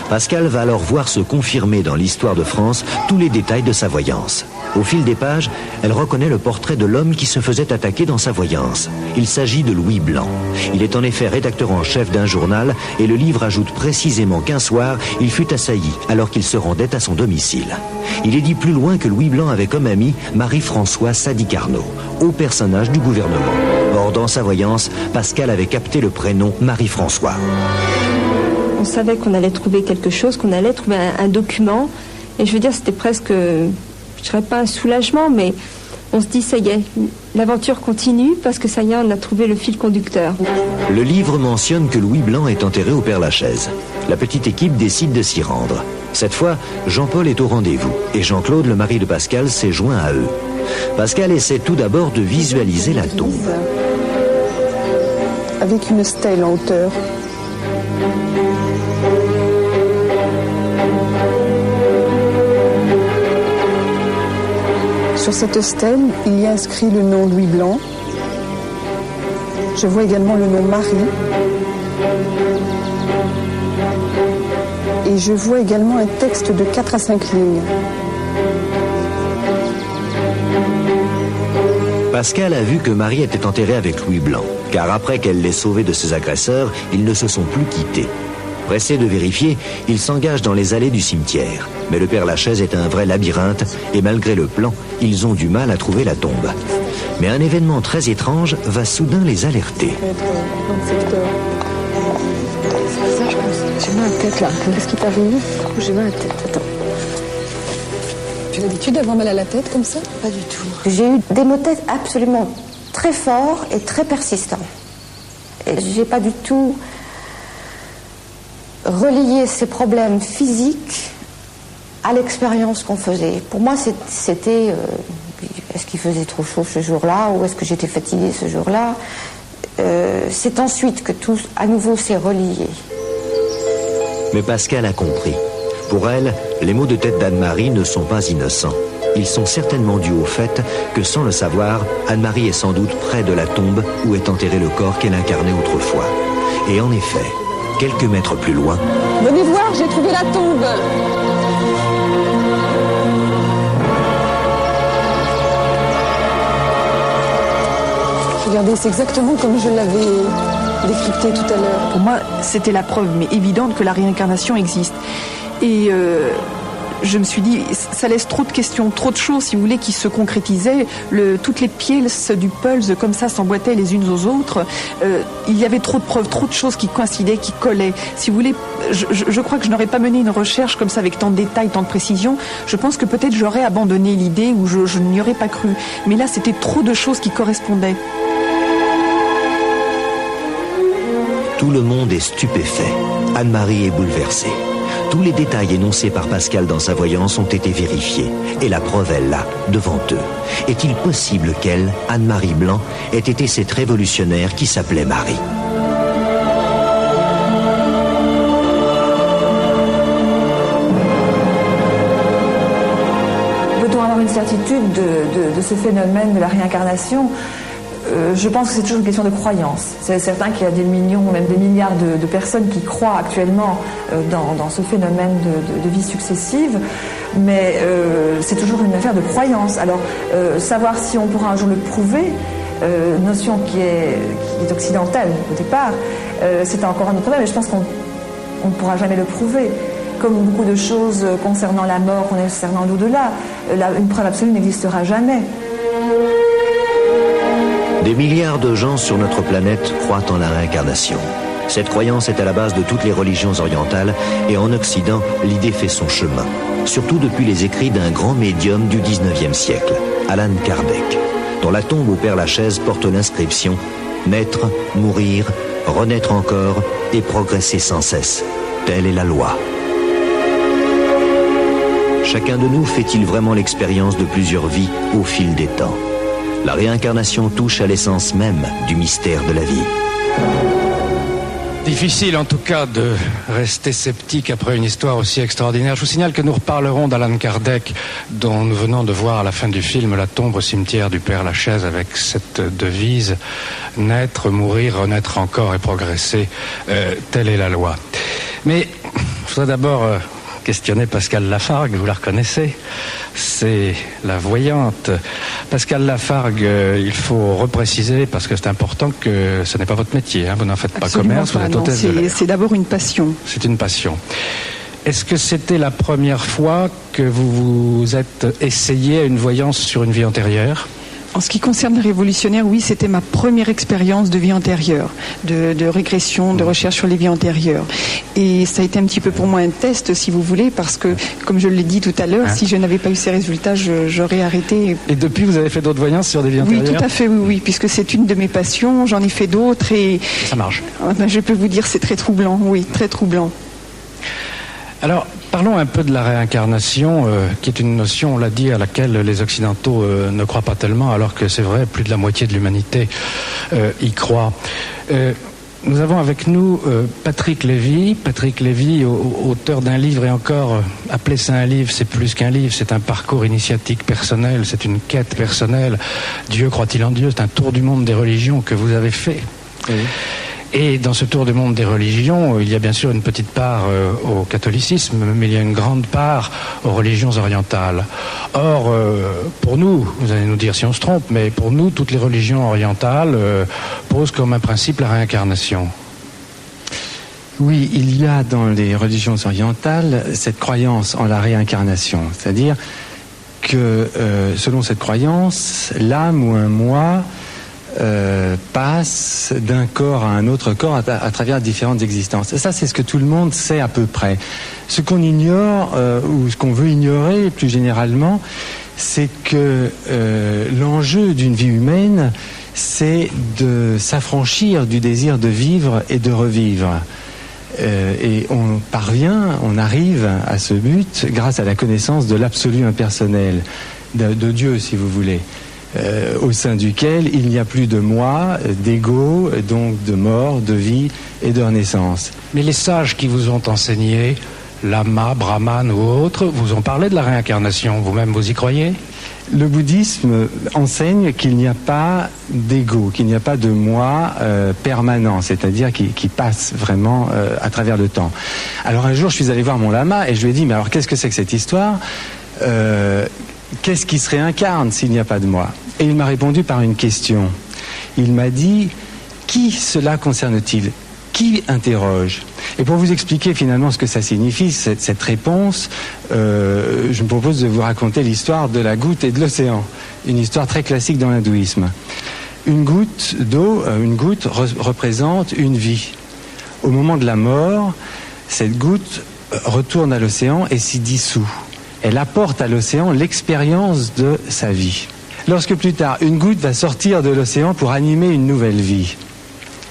Pascal va alors voir se confirmer dans l'histoire de France tous les détails de sa voyance. Au fil des pages, elle reconnaît le portrait de l'homme qui se faisait attaquer dans sa voyance. Il s'agit de Louis Blanc. Il est en effet rédacteur en chef d'un journal et le livre ajoute précisément qu'un soir, il fut assailli alors qu'il se rendait à son domicile. Il est dit plus loin que Louis Blanc avait comme ami Marie-Françoise Sadi-Carnot, haut personnage du gouvernement. Or, dans sa voyance, Pascal avait capté le prénom Marie-François. On savait qu'on allait trouver quelque chose, qu'on allait trouver un document. Et je veux dire, c'était presque, je dirais pas un soulagement, mais on se dit, ça y est, l'aventure continue parce que ça y est, on a trouvé le fil conducteur. Le livre mentionne que Louis Blanc est enterré au Père-Lachaise. La petite équipe décide de s'y rendre. Cette fois, Jean-Paul est au rendez-vous et Jean-Claude, le mari de Pascal, s'est joint à eux. Pascal essaie tout d'abord de visualiser la tombe. Avec une stèle en hauteur. Sur cette stèle, il y a inscrit le nom Louis Blanc. Je vois également le nom Marie. Et je vois également un texte de 4 à 5 lignes. Pascal a vu que Marie était enterrée avec Louis Blanc, car après qu'elle l'ait sauvé de ses agresseurs, ils ne se sont plus quittés. Pressé de vérifier, il s'engage dans les allées du cimetière. Mais le Père-Lachaise est un vrai labyrinthe et malgré le plan, ils ont du mal à trouver la tombe. Mais un événement très étrange va soudain les alerter. J'ai mal à la tête là. Qu'est-ce qui t'arrive? J'ai mal à la tête. Attends. Tu as l'habitude d'avoir mal à la tête comme ça? Pas du tout. J'ai eu des maux de tête absolument très forts et très persistants. Et j'ai pas du tout relier ces problèmes physiques à l'expérience qu'on faisait. Pour moi, c'était est-ce qu'il faisait trop chaud ce jour-là ou est-ce que j'étais fatiguée ce jour-là? C'est ensuite que tout, à nouveau, s'est relié. Mais Pascal a compris. Pour elle, les maux de tête d'Anne-Marie ne sont pas innocents. Ils sont certainement dus au fait que, sans le savoir, Anne-Marie est sans doute près de la tombe où est enterré le corps qu'elle incarnait autrefois. Et en effet, quelques mètres plus loin... Venez voir, j'ai trouvé la tombe. Regardez, c'est exactement comme je l'avais décrypté tout à l'heure. Pour moi, c'était la preuve, mais évidente, que la réincarnation existe. Et je me suis dit, ça laisse trop de questions, trop de choses, si vous voulez, qui se concrétisaient. Toutes les pièces du puzzle, comme ça, s'emboîtaient les unes aux autres. Il y avait trop de preuves, trop de choses qui coïncidaient, qui collaient. Si vous voulez, je crois que je n'aurais pas mené une recherche comme ça, avec tant de détails, tant de précision. Je pense que peut-être j'aurais abandonné l'idée ou je n'y aurais pas cru. Mais là, c'était trop de choses qui correspondaient. Tout le monde est stupéfait. Anne-Marie est bouleversée. Tous les détails énoncés par Pascal dans sa voyance ont été vérifiés. Et la preuve est là, devant eux. Est-il possible qu'elle, Anne-Marie Blanc, ait été cette révolutionnaire qui s'appelait Marie? l'incertitude de ce phénomène de la réincarnation, je pense que c'est toujours une question de croyance. C'est certain qu'il y a des millions, même des milliards de personnes qui croient actuellement dans ce phénomène de vie successive, mais c'est toujours une affaire de croyance. Alors, savoir si on pourra un jour le prouver, notion qui est occidentale au départ, c'est encore un autre problème, mais je pense qu'on ne pourra jamais le prouver. Comme beaucoup de choses concernant la mort, concernant l'au-delà, une preuve absolue n'existera jamais. Des milliards de gens sur notre planète croient en la réincarnation. Cette croyance est à la base de toutes les religions orientales et en Occident, l'idée fait son chemin. Surtout depuis les écrits d'un grand médium du 19e siècle, Allan Kardec, dont la tombe au Père-Lachaise porte l'inscription « Naître, mourir, renaître encore et progresser sans cesse. Telle est la loi ». Chacun de nous fait-il vraiment l'expérience de plusieurs vies au fil des temps? La réincarnation touche à l'essence même du mystère de la vie. Difficile en tout cas de rester sceptique après une histoire aussi extraordinaire. Je vous signale que nous reparlerons d'Allan Kardec, dont nous venons de voir à la fin du film la tombe au cimetière du Père-Lachaise avec cette devise « Naître, mourir, renaître encore et progresser, telle est la loi ». Mais je voudrais d'abord questionner Pascal Lafargue, vous la reconnaissez, c'est la voyante. Pascal Lafargue, il faut repréciser, parce que c'est important, que ce n'est pas votre métier, hein, vous n'en faites pas commerce, vous êtes hôtesse de l'air. C'est d'abord une passion. C'est une passion. Est-ce que c'était la première fois que vous vous êtes essayé à une voyance sur une vie antérieure ? En ce qui concerne les révolutionnaires, oui, c'était ma première expérience de vie antérieure, de régression, de recherche sur les vies antérieures. Et ça a été un petit peu pour moi un test, si vous voulez, parce que, comme je l'ai dit tout à l'heure, si je n'avais pas eu ces résultats, j'aurais arrêté. Et depuis, vous avez fait d'autres voyances sur des vies antérieures ? Oui, tout à fait, oui, puisque c'est une de mes passions, j'en ai fait d'autres et... Ça marche. Je peux vous dire, c'est très troublant, oui, très troublant. Alors, parlons un peu de la réincarnation, qui est une notion, on l'a dit, à laquelle les Occidentaux ne croient pas tellement, alors que c'est vrai, plus de la moitié de l'humanité y croit. Nous avons avec nous Patrick Lévy. Patrick Lévy, auteur d'un livre, et encore, appeler ça un livre, c'est plus qu'un livre, c'est un parcours initiatique personnel, c'est une quête personnelle. Dieu croit-il en Dieu? C'est un tour du monde des religions que vous avez fait. Oui. Et dans ce tour du monde des religions, il y a bien sûr une petite part au catholicisme, mais il y a une grande part aux religions orientales. Or, pour nous, vous allez nous dire si on se trompe, mais pour nous, toutes les religions orientales posent comme un principe la réincarnation. Oui, il y a dans les religions orientales cette croyance en la réincarnation, c'est-à-dire que selon cette croyance, l'âme ou un moi passe d'un corps à un autre corps à travers différentes existences. Et ça, c'est ce que tout le monde sait à peu près. Ce qu'on ignore, ou ce qu'on veut ignorer plus généralement, c'est que l'enjeu d'une vie humaine, c'est de s'affranchir du désir de vivre et de revivre. Et on arrive à ce but grâce à la connaissance de l'absolu impersonnel, de Dieu, si vous voulez. Au sein duquel il n'y a plus de moi, d'ego, donc de mort, de vie et de renaissance. Mais les sages qui vous ont enseigné, lama, brahman ou autres, vous ont parlé de la réincarnation. Vous-même, vous y croyez ? Le bouddhisme enseigne qu'il n'y a pas d'ego, qu'il n'y a pas de moi permanent, c'est-à-dire qui passe vraiment à travers le temps. Alors un jour, je suis allé voir mon lama et je lui ai dit, mais alors qu'est-ce que c'est que cette histoire ? Qu'est-ce qui se réincarne s'il n'y a pas de moi ? Et il m'a répondu par une question. Il m'a dit, qui cela concerne-t-il ? Qui interroge ? Et pour vous expliquer finalement ce que ça signifie, cette réponse, je me propose de vous raconter l'histoire de la goutte et de l'océan. Une histoire très classique dans l'hindouisme. Une goutte d'eau, représente une vie. Au moment de la mort, cette goutte retourne à l'océan et s'y dissout. Elle apporte à l'océan l'expérience de sa vie. Lorsque plus tard, une goutte va sortir de l'océan pour animer une nouvelle vie,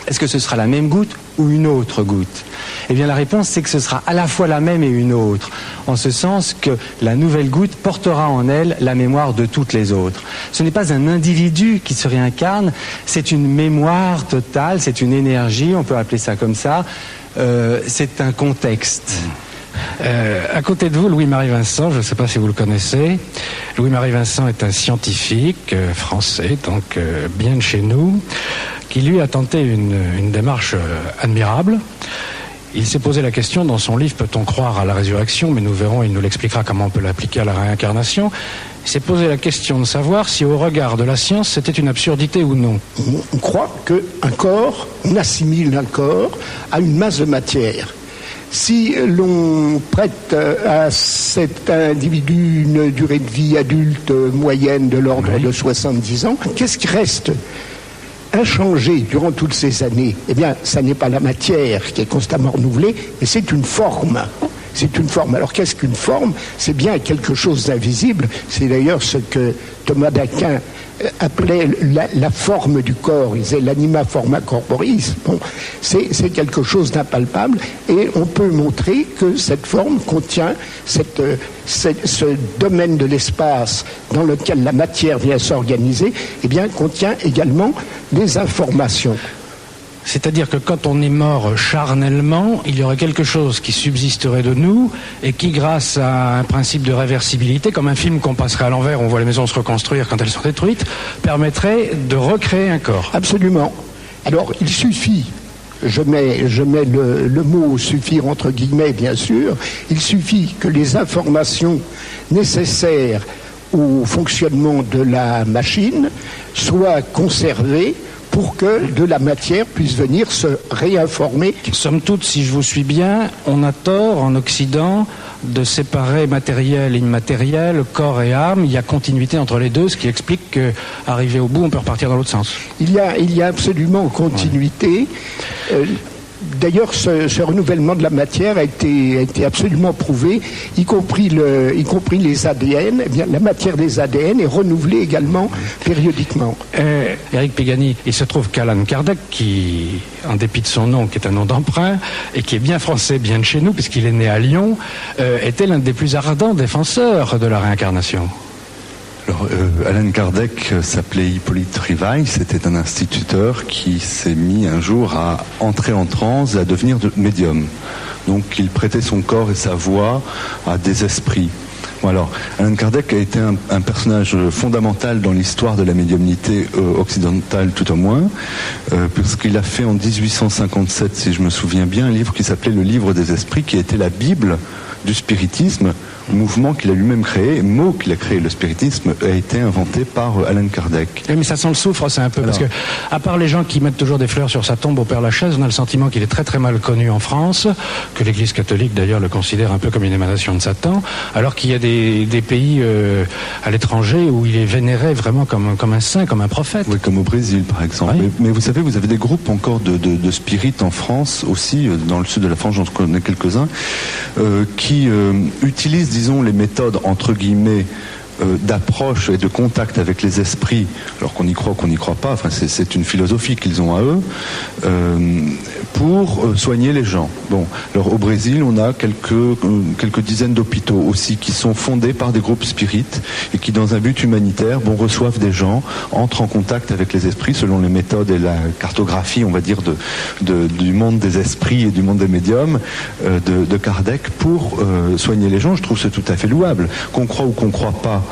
est-ce que ce sera la même goutte ou une autre goutte ? Eh bien la réponse c'est que ce sera à la fois la même et une autre, en ce sens que la nouvelle goutte portera en elle la mémoire de toutes les autres. Ce n'est pas un individu qui se réincarne, c'est une mémoire totale, c'est une énergie, on peut appeler ça comme ça, c'est un contexte. À côté de vous, Louis-Marie Vincent, je ne sais pas si vous le connaissez. Louis-Marie Vincent est un scientifique français, donc bien de chez nous, qui lui a tenté une démarche admirable. Il s'est posé la question dans son livre « Peut-on croire à la résurrection ?» mais nous verrons, il nous l'expliquera comment on peut l'appliquer à la réincarnation. Il s'est posé la question de savoir si au regard de la science c'était une absurdité ou non. On croit qu'un corps, on assimile un corps à une masse de matière. Si l'on prête à cet individu une durée de vie adulte moyenne de l'ordre de 70 ans, qu'est-ce qui reste inchangé durant toutes ces années? Eh bien, ça n'est pas la matière qui est constamment renouvelée, mais c'est une forme. C'est une forme. Alors qu'est-ce qu'une forme? C'est bien quelque chose d'invisible. C'est d'ailleurs ce que Thomas d'Aquin appelait la forme du corps. Il disait l'anima forma corporis. Bon, c'est quelque chose d'impalpable et on peut montrer que cette forme contient ce domaine de l'espace dans lequel la matière vient s'organiser, eh bien, contient également des informations. C'est-à-dire que quand on est mort charnellement, il y aurait quelque chose qui subsisterait de nous et qui, grâce à un principe de réversibilité, comme un film qu'on passerait à l'envers, on voit les maisons se reconstruire quand elles sont détruites, permettrait de recréer un corps. Absolument. Alors, il suffit, je mets le mot suffire entre guillemets, bien sûr, il suffit que les informations nécessaires au fonctionnement de la machine soient conservées pour que de la matière puisse venir se réinformer. Somme toute, si je vous suis bien, on a tort en Occident de séparer matériel et immatériel, corps et âme. Il y a continuité entre les deux, ce qui explique qu'arrivé au bout, on peut repartir dans l'autre sens. Il y a absolument continuité. Ouais. D'ailleurs, ce renouvellement de la matière a été absolument prouvé, y compris les ADN. Eh bien, la matière des ADN est renouvelée également périodiquement. Éric Pégani, il se trouve qu'Alan Kardec, qui, en dépit de son nom, qui est un nom d'emprunt, et qui est bien français, bien de chez nous, puisqu'il est né à Lyon, était l'un des plus ardents défenseurs de la réincarnation. Alors, Alan Kardec s'appelait Hippolyte Rivail, c'était un instituteur qui s'est mis un jour à entrer en transe et à devenir médium. Donc il prêtait son corps et sa voix à des esprits. Bon, alors, Alan Kardec a été un personnage fondamental dans l'histoire de la médiumnité occidentale tout au moins, puisqu'il a fait en 1857, si je me souviens bien, un livre qui s'appelait Le Livre des Esprits, qui était la Bible du spiritisme, mouvement qu'il a lui-même créé, mot qu'il a créé, le spiritisme, a été inventé par Alan Kardec. Oui, mais ça sent le soufre, c'est un peu, parce que, à part les gens qui mettent toujours des fleurs sur sa tombe au Père-Lachaise, on a le sentiment qu'il est très très mal connu en France, que l'Église catholique d'ailleurs le considère un peu comme une émanation de Satan, alors qu'il y a des pays à l'étranger où il est vénéré vraiment comme un saint, comme un prophète. Oui, comme au Brésil par exemple. Oui. Mais vous savez, vous avez des groupes encore de spirites en France aussi, dans le sud de la France, j'en connais quelques-uns, qui utilisent, disons, les méthodes entre guillemets d'approche et de contact avec les esprits, alors qu'on y croit ou qu'on n'y croit pas, enfin c'est une philosophie qu'ils ont à eux, pour soigner les gens. Bon, alors au Brésil, on a quelques dizaines d'hôpitaux aussi qui sont fondés par des groupes spirites et qui, dans un but humanitaire, reçoivent des gens, entrent en contact avec les esprits selon les méthodes et la cartographie, on va dire, du monde des esprits et du monde des médiums de Kardec pour soigner les gens. Je trouve ça tout à fait louable. Qu'on croit ou qu'on croit pas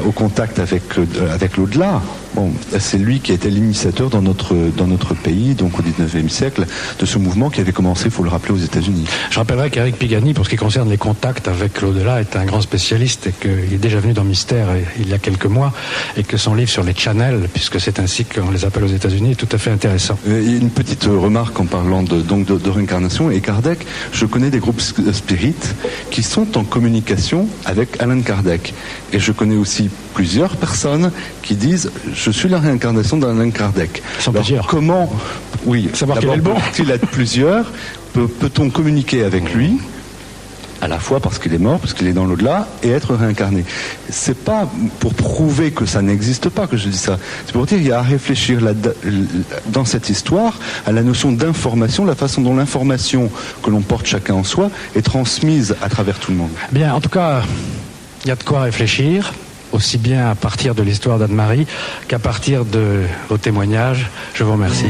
au contact avec l'au-delà. Bon, c'est lui qui a été l'initiateur dans notre pays, donc au 19e siècle, de ce mouvement qui avait commencé, il faut le rappeler, aux États-Unis. Je rappellerai qu'Éric Pégani, pour ce qui concerne les contacts avec l'au-delà, est un grand spécialiste et qu'il est déjà venu dans Mystère il y a quelques mois et que son livre sur les channels, puisque c'est ainsi qu'on les appelle aux États-Unis, est tout à fait intéressant. Une petite remarque en parlant de réincarnation, et Kardec, je connais des groupes spirites qui sont en communication avec Alan Kardec. Et je connais aussi plusieurs personnes qui disent « Je suis la réincarnation d'Alan Kardec ». Plusieurs. Comment, oui, savoir quel est le bon. Peut-il être plusieurs? Peut-on communiquer avec lui, à la fois parce qu'il est mort, parce qu'il est dans l'au-delà, et être réincarné? C'est pas pour prouver que ça n'existe pas que je dis ça. C'est pour dire qu'il y a à réfléchir dans cette histoire à la notion d'information, la façon dont l'information que l'on porte chacun en soi est transmise à travers tout le monde. Bien, en tout cas, il y a de quoi réfléchir, aussi bien à partir de l'histoire d'Anne-Marie qu'à partir de vos témoignages. Je vous remercie.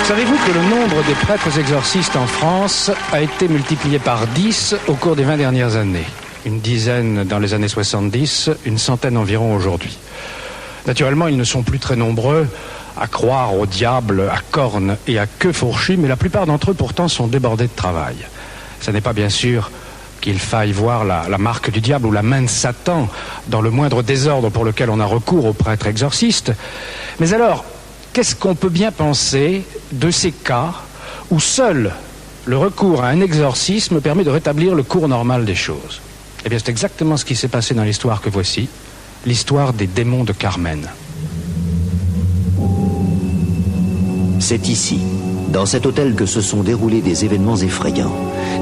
Savez-vous que le nombre des prêtres exorcistes en France a été multiplié par 10 au cours des 20 dernières années? Une dizaine dans les années 70, une centaine environ aujourd'hui. Naturellement, ils ne sont plus très nombreux à croire au diable, à cornes et à queue fourchue, mais la plupart d'entre eux pourtant sont débordés de travail. Ce n'est pas bien sûr qu'il faille voir la marque du diable ou la main de Satan dans le moindre désordre pour lequel on a recours aux prêtres exorcistes. Mais alors, qu'est-ce qu'on peut bien penser de ces cas où seul le recours à un exorcisme permet de rétablir le cours normal des choses? Eh bien, c'est exactement ce qui s'est passé dans l'histoire que voici, l'histoire des démons de Carmen. C'est ici, dans cet hôtel, que se sont déroulés des événements effrayants,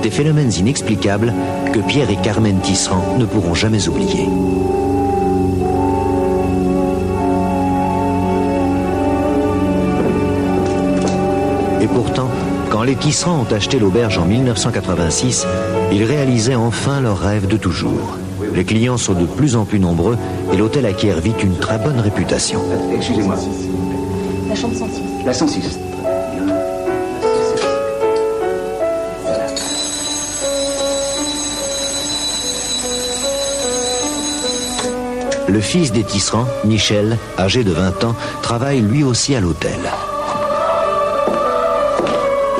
des phénomènes inexplicables que Pierre et Carmen Tisserand ne pourront jamais oublier. Et pourtant, quand les Tisserand ont acheté l'auberge en 1986, ils réalisaient enfin leur rêve de toujours. Les clients sont de plus en plus nombreux et l'hôtel acquiert vite une très bonne réputation. Excusez-moi. La chambre 106. La 106. Le fils des Tisserand, Michel, âgé de 20 ans, travaille lui aussi à l'hôtel.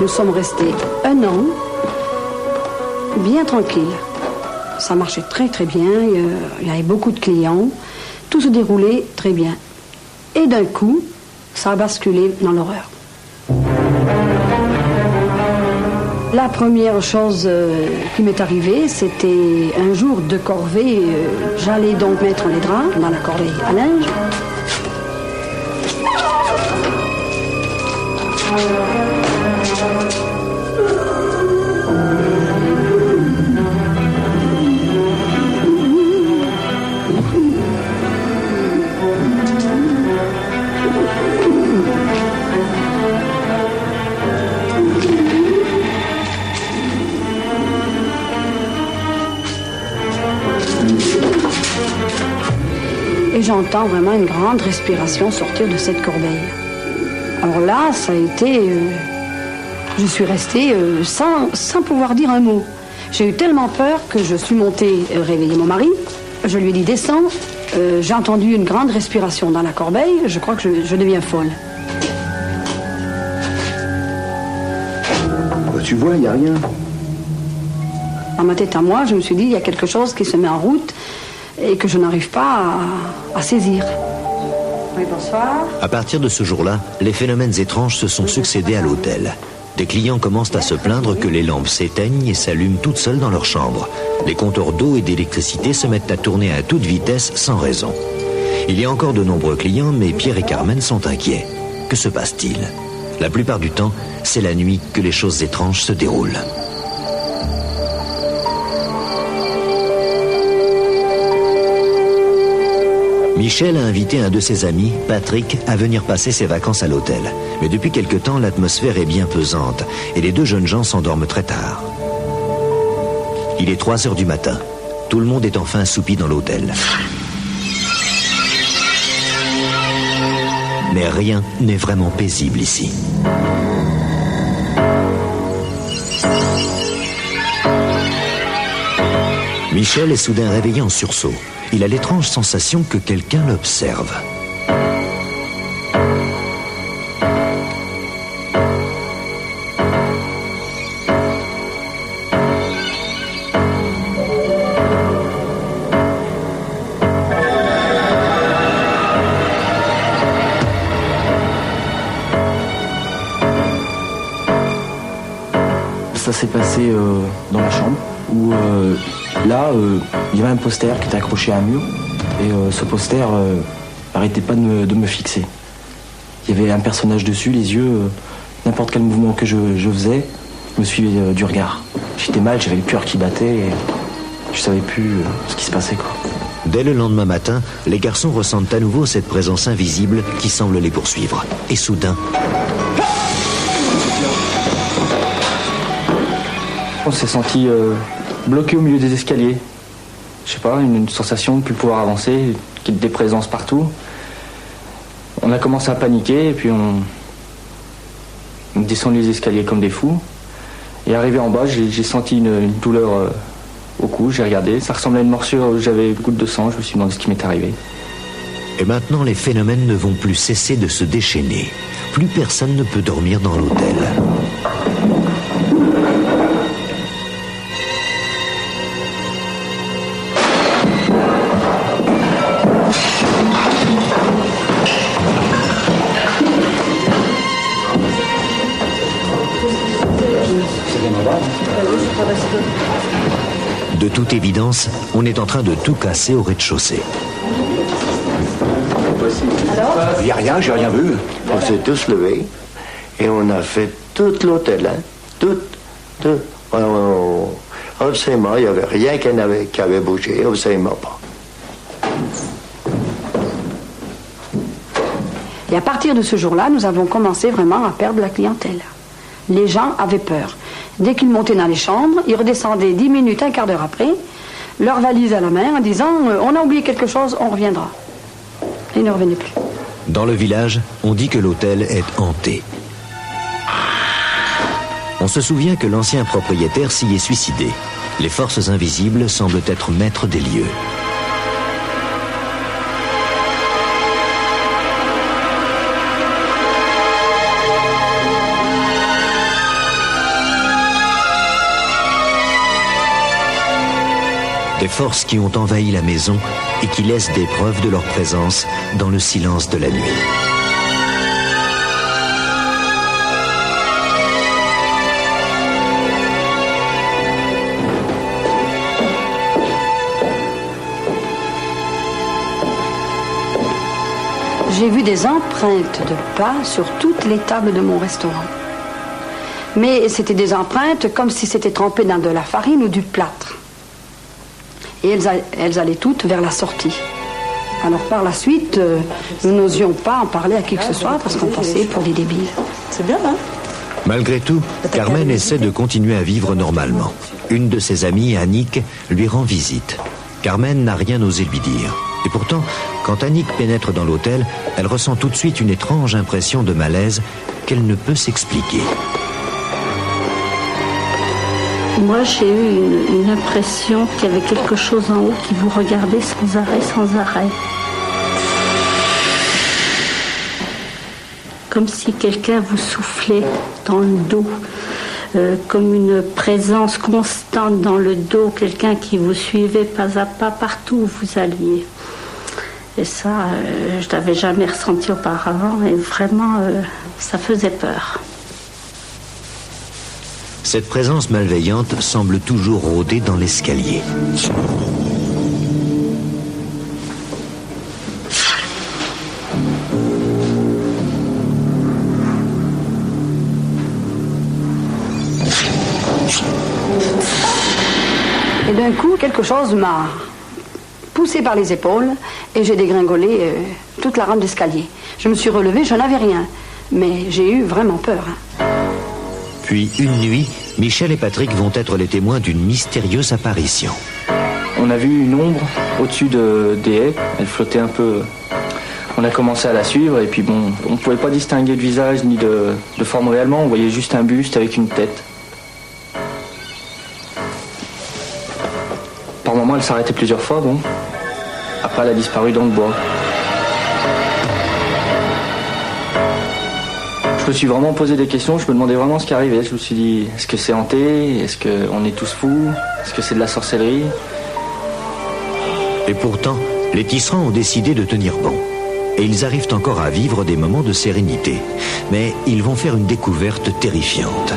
Nous sommes restés 1 an, bien tranquille. Ça marchait très très bien, il y avait beaucoup de clients, tout se déroulait très bien. Et d'un coup, ça a basculé dans l'horreur. La première chose qui m'est arrivée, c'était un jour de corvée. J'allais donc mettre les draps dans la corbeille à linge. Et j'entends vraiment une grande respiration sortir de cette corbeille. Alors là, ça a été... je suis restée sans pouvoir dire un mot. J'ai eu tellement peur que je suis montée réveiller mon mari. Je lui ai dit, descends. J'ai entendu une grande respiration dans la corbeille. Je crois que je deviens folle. Tu vois, il n'y a rien. Dans ma tête à moi, je me suis dit, il y a quelque chose qui se met en route et que je n'arrive pas à saisir. Oui, bonsoir. À partir de ce jour-là, les phénomènes étranges se sont succédés à l'hôtel. Des clients commencent à se plaindre que les lampes s'éteignent et s'allument toutes seules dans leur chambre. Les compteurs d'eau et d'électricité se mettent à tourner à toute vitesse sans raison. Il y a encore de nombreux clients, mais Pierre et Carmen sont inquiets. Que se passe-t-il? La plupart du temps, c'est la nuit que les choses étranges se déroulent. Michel a invité un de ses amis, Patrick, à venir passer ses vacances à l'hôtel. Mais depuis quelque temps, l'atmosphère est bien pesante et les deux jeunes gens s'endorment très tard. Il est 3 heures du matin. Tout le monde est enfin assoupi dans l'hôtel. Mais rien n'est vraiment paisible ici. Michel est soudain réveillé en sursaut. Il a l'étrange sensation que quelqu'un l'observe. Ça s'est passé dans la chambre où là, il y avait un poster qui était accroché à un mur et ce poster n'arrêtait pas de me fixer. Il y avait un personnage dessus, les yeux, n'importe quel mouvement que je faisais, me suivait du regard. J'étais mal, j'avais le cœur qui battait et je savais plus ce qui se passait, quoi. Dès le lendemain matin, les garçons ressentent à nouveau cette présence invisible qui semble les poursuivre. Et soudain... On s'est senti bloqué au milieu des escaliers. Je sais pas, une sensation de ne plus pouvoir avancer, des présences partout. On a commencé à paniquer et puis descendu les escaliers comme des fous. Et arrivé en bas, j'ai senti une douleur au cou, j'ai regardé. Ça ressemblait à une morsure, j'avais une goutte de sang, je me suis demandé ce qui m'est arrivé. Et maintenant, les phénomènes ne vont plus cesser de se déchaîner. Plus personne ne peut dormir dans l'hôtel. De toute évidence, on est en train de tout casser au rez-de-chaussée. Il n'y a rien, j'ai rien vu. On s'est tous levés et on a fait tout l'hôtel, hein. Tout. Absolument, il n'y avait rien qui avait bougé, absolument pas. Et à partir de ce jour-là, nous avons commencé vraiment à perdre la clientèle. Les gens avaient peur. Dès qu'ils montaient dans les chambres, ils redescendaient 10 minutes, un quart d'heure après, leur valise à la main en disant « on a oublié quelque chose, on reviendra ». Et ils ne revenaient plus. Dans le village, on dit que l'hôtel est hanté. On se souvient que l'ancien propriétaire s'y est suicidé. Les forces invisibles semblent être maîtres des lieux. Des forces qui ont envahi la maison et qui laissent des preuves de leur présence dans le silence de la nuit. J'ai vu des empreintes de pas sur toutes les tables de mon restaurant. Mais c'était des empreintes comme si c'était trempé dans de la farine ou du plâtre. Et elles allaient toutes vers la sortie. Alors par la suite, nous n'osions pas en parler à qui que ce soit parce qu'on passait pour des débiles. C'est bien, hein? Malgré tout, Carmen essaie de continuer à vivre normalement. Une de ses amies, Annick, lui rend visite. Carmen n'a rien osé lui dire. Et pourtant, quand Annick pénètre dans l'hôtel, elle ressent tout de suite une étrange impression de malaise qu'elle ne peut s'expliquer. Moi, j'ai eu une impression qu'il y avait quelque chose en haut qui vous regardait sans arrêt. Comme si quelqu'un vous soufflait dans le dos, comme une présence constante dans le dos, quelqu'un qui vous suivait pas à pas partout où vous alliez. Et ça, je ne l'avais jamais ressenti auparavant et vraiment, ça faisait peur. Cette présence malveillante semble toujours rôder dans l'escalier. Et d'un coup, quelque chose m'a poussé par les épaules et j'ai dégringolé toute la rampe d'escalier. Je me suis relevée, je n'avais rien, mais j'ai eu vraiment peur. Puis, une nuit, Michel et Patrick vont être les témoins d'une mystérieuse apparition. On a vu une ombre au-dessus des haies, elle flottait un peu. On a commencé à la suivre et puis bon, on ne pouvait pas distinguer de visage ni de forme réellement, on voyait juste un buste avec une tête. Par moments, elle s'arrêtait plusieurs fois, bon. Après, elle a disparu dans le bois. Je me suis vraiment posé des questions, je me demandais vraiment ce qui arrivait. Je me suis dit, est-ce que c'est hanté? Est-ce qu'on est tous fous? Est-ce que c'est de la sorcellerie? Et pourtant, les tisserands ont décidé de tenir bon. Et ils arrivent encore à vivre des moments de sérénité. Mais ils vont faire une découverte terrifiante.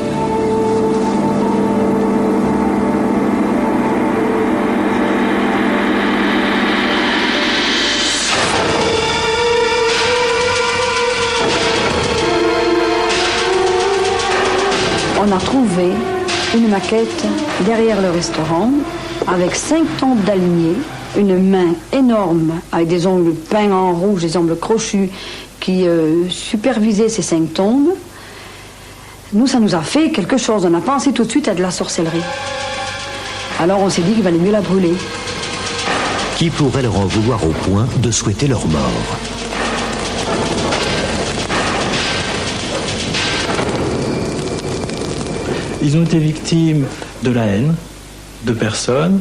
On a trouvé une maquette derrière le restaurant avec 5 tombes d'alignées, une main énorme avec des ongles peints en rouge, des ongles crochus qui supervisaient ces 5 tombes. Nous, ça nous a fait quelque chose. On a pensé tout de suite à de la sorcellerie. Alors on s'est dit qu'il valait mieux la brûler. Qui pourrait leur en vouloir au point de souhaiter leur mort? Ils ont été victimes de la haine de personnes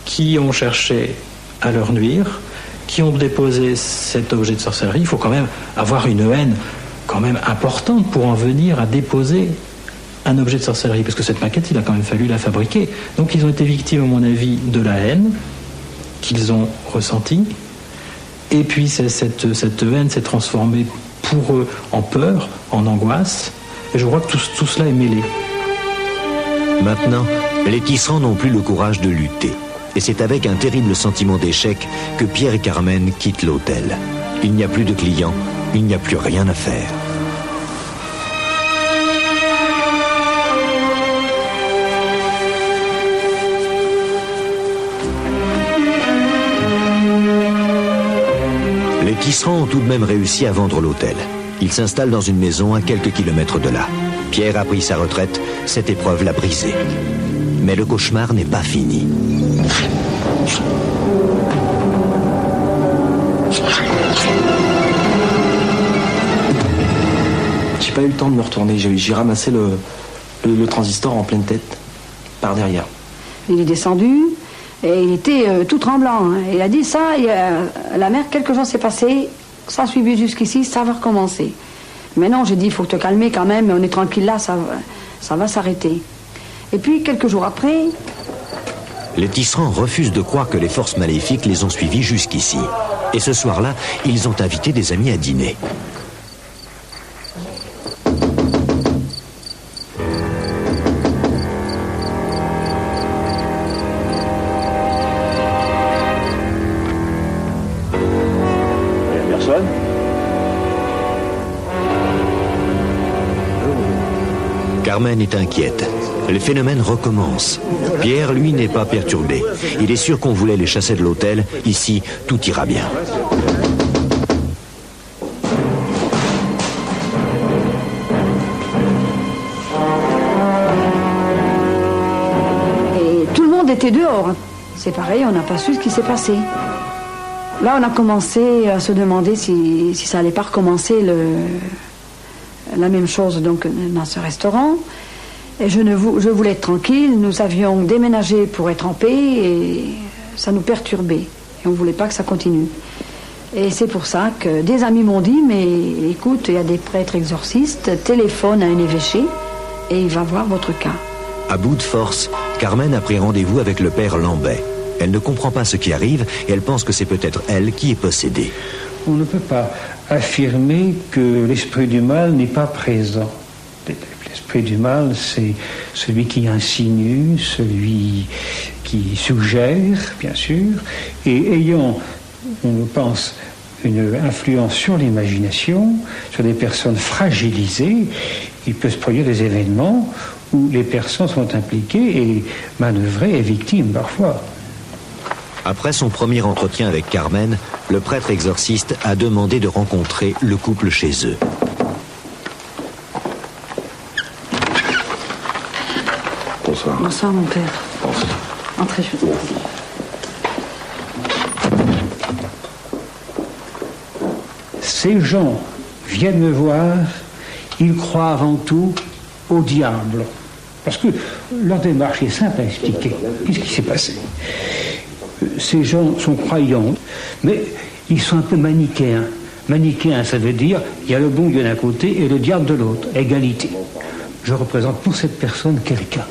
qui ont cherché à leur nuire, qui ont déposé cet objet de sorcellerie. Il faut quand même avoir une haine quand même importante pour en venir à déposer un objet de sorcellerie, parce que cette maquette, il a quand même fallu la fabriquer. Donc ils ont été victimes, à mon avis, de la haine qu'ils ont ressentie, et puis cette haine s'est transformée pour eux en peur, en angoisse, et je crois que tout cela est mêlé. Maintenant, les tisserands n'ont plus le courage de lutter. Et c'est avec un terrible sentiment d'échec que Pierre et Carmen quittent l'hôtel. Il n'y a plus de clients, il n'y a plus rien à faire. Les tisserands ont tout de même réussi à vendre l'hôtel. Ils s'installent dans une maison à quelques kilomètres de là. Pierre a pris sa retraite, cette épreuve l'a brisé. Mais le cauchemar n'est pas fini. J'ai pas eu le temps de me retourner, j'ai ramassé le transistor en pleine tête, par derrière. Il est descendu et il était tout tremblant. Hein. Il a dit ça, la mère, quelque chose s'est passé, ça a suivi jusqu'ici, ça va recommencer. Mais non, j'ai dit, il faut te calmer quand même, on est tranquille là, ça va s'arrêter. Et puis, quelques jours après... Les tisserands refusent de croire que les forces maléfiques les ont suivis jusqu'ici. Et ce soir-là, ils ont invité des amis à dîner. Personne. Carmen est inquiète. Le phénomène recommence. Pierre, lui, n'est pas perturbé. Il est sûr qu'on voulait les chasser de l'hôtel. Ici, tout ira bien. Et tout le monde était dehors. C'est pareil, on n'a pas su ce qui s'est passé. Là, on a commencé à se demander si ça allait pas recommencer la même chose donc, dans ce restaurant. Et je voulais être tranquille. Nous avions déménagé pour être en paix et ça nous perturbait. Et on ne voulait pas que ça continue. Et c'est pour ça que des amis m'ont dit, mais écoute, il y a des prêtres exorcistes, téléphone à un évêché et il va voir votre cas. À bout de force, Carmen a pris rendez-vous avec le père Lambet. Elle ne comprend pas ce qui arrive et elle pense que c'est peut-être elle qui est possédée. On ne peut pas affirmer que l'esprit du mal n'est pas présent. L'esprit du mal, c'est celui qui insinue, celui qui suggère, bien sûr, et ayant, on pense, une influence sur l'imagination, sur des personnes fragilisées, il peut se produire des événements où les personnes sont impliquées et manœuvrées et victimes parfois. Après son premier entretien avec Carmen, le prêtre exorciste a demandé de rencontrer le couple chez eux. Bonsoir. Bonsoir, mon père. Bonsoir. Entrez, je vous en prie. Ces gens viennent me voir, ils croient avant tout au diable. Parce que leur démarche est simple à expliquer. Qu'est-ce qui s'est passé ? Ces gens sont croyants, mais ils sont un peu manichéens. Manichéen, ça veut dire il y a le bon Dieu d'un côté et le diable de l'autre. Égalité. Je représente pour cette personne quelqu'un.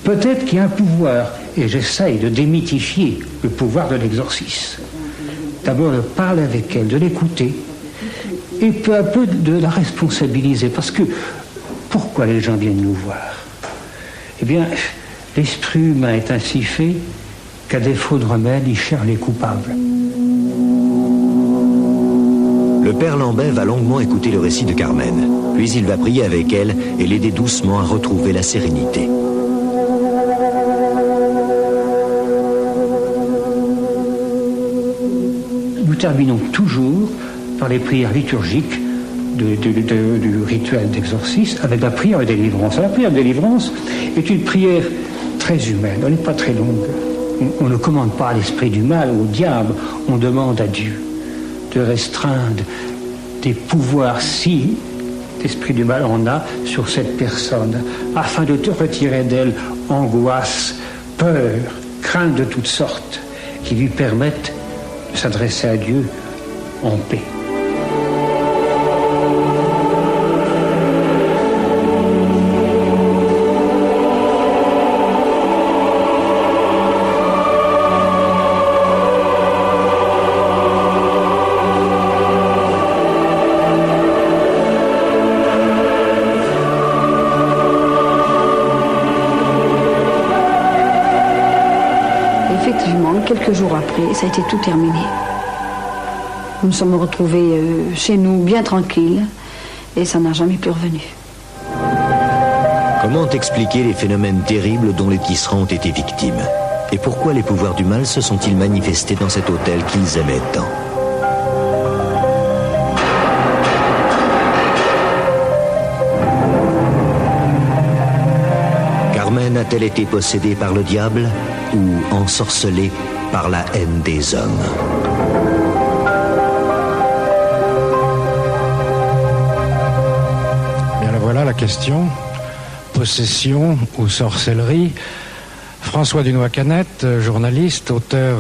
Peut-être qu'il y a un pouvoir, et j'essaye de démythifier le pouvoir de l'exorcisme. D'abord de parler avec elle, de l'écouter, et peu à peu de la responsabiliser. Parce que, pourquoi les gens viennent nous voir ? Eh bien, l'esprit humain est ainsi fait qu'à défaut de remède, il cherche les coupables. Le père Lambet va longuement écouter le récit de Carmen. Puis il va prier avec elle et l'aider doucement à retrouver la sérénité. Nous terminons toujours par les prières liturgiques du rituel d'exorcisme avec la prière de délivrance. La prière de délivrance est une prière très humaine, elle n'est pas très longue. On ne commande pas à l'esprit du mal ou au diable, on demande à Dieu de restreindre des pouvoirs si d'esprit du mal on a sur cette personne, afin de te retirer d'elle angoisse, peur, crainte de toutes sortes, qui lui permettent de s'adresser à Dieu en paix. Quelques jours après, ça a été tout terminé. Nous nous sommes retrouvés chez nous bien tranquilles et ça n'a jamais plus revenu. Comment expliquer les phénomènes terribles dont les tisserands ont été victimes? Et pourquoi les pouvoirs du mal se sont-ils manifestés dans cet hôtel qu'ils aimaient tant? Carmen a-t-elle été possédée par le diable ou ensorcelée par la haine des hommes? Bien, voilà la question. Possession ou sorcellerie. François Dunois-Canette, journaliste, auteur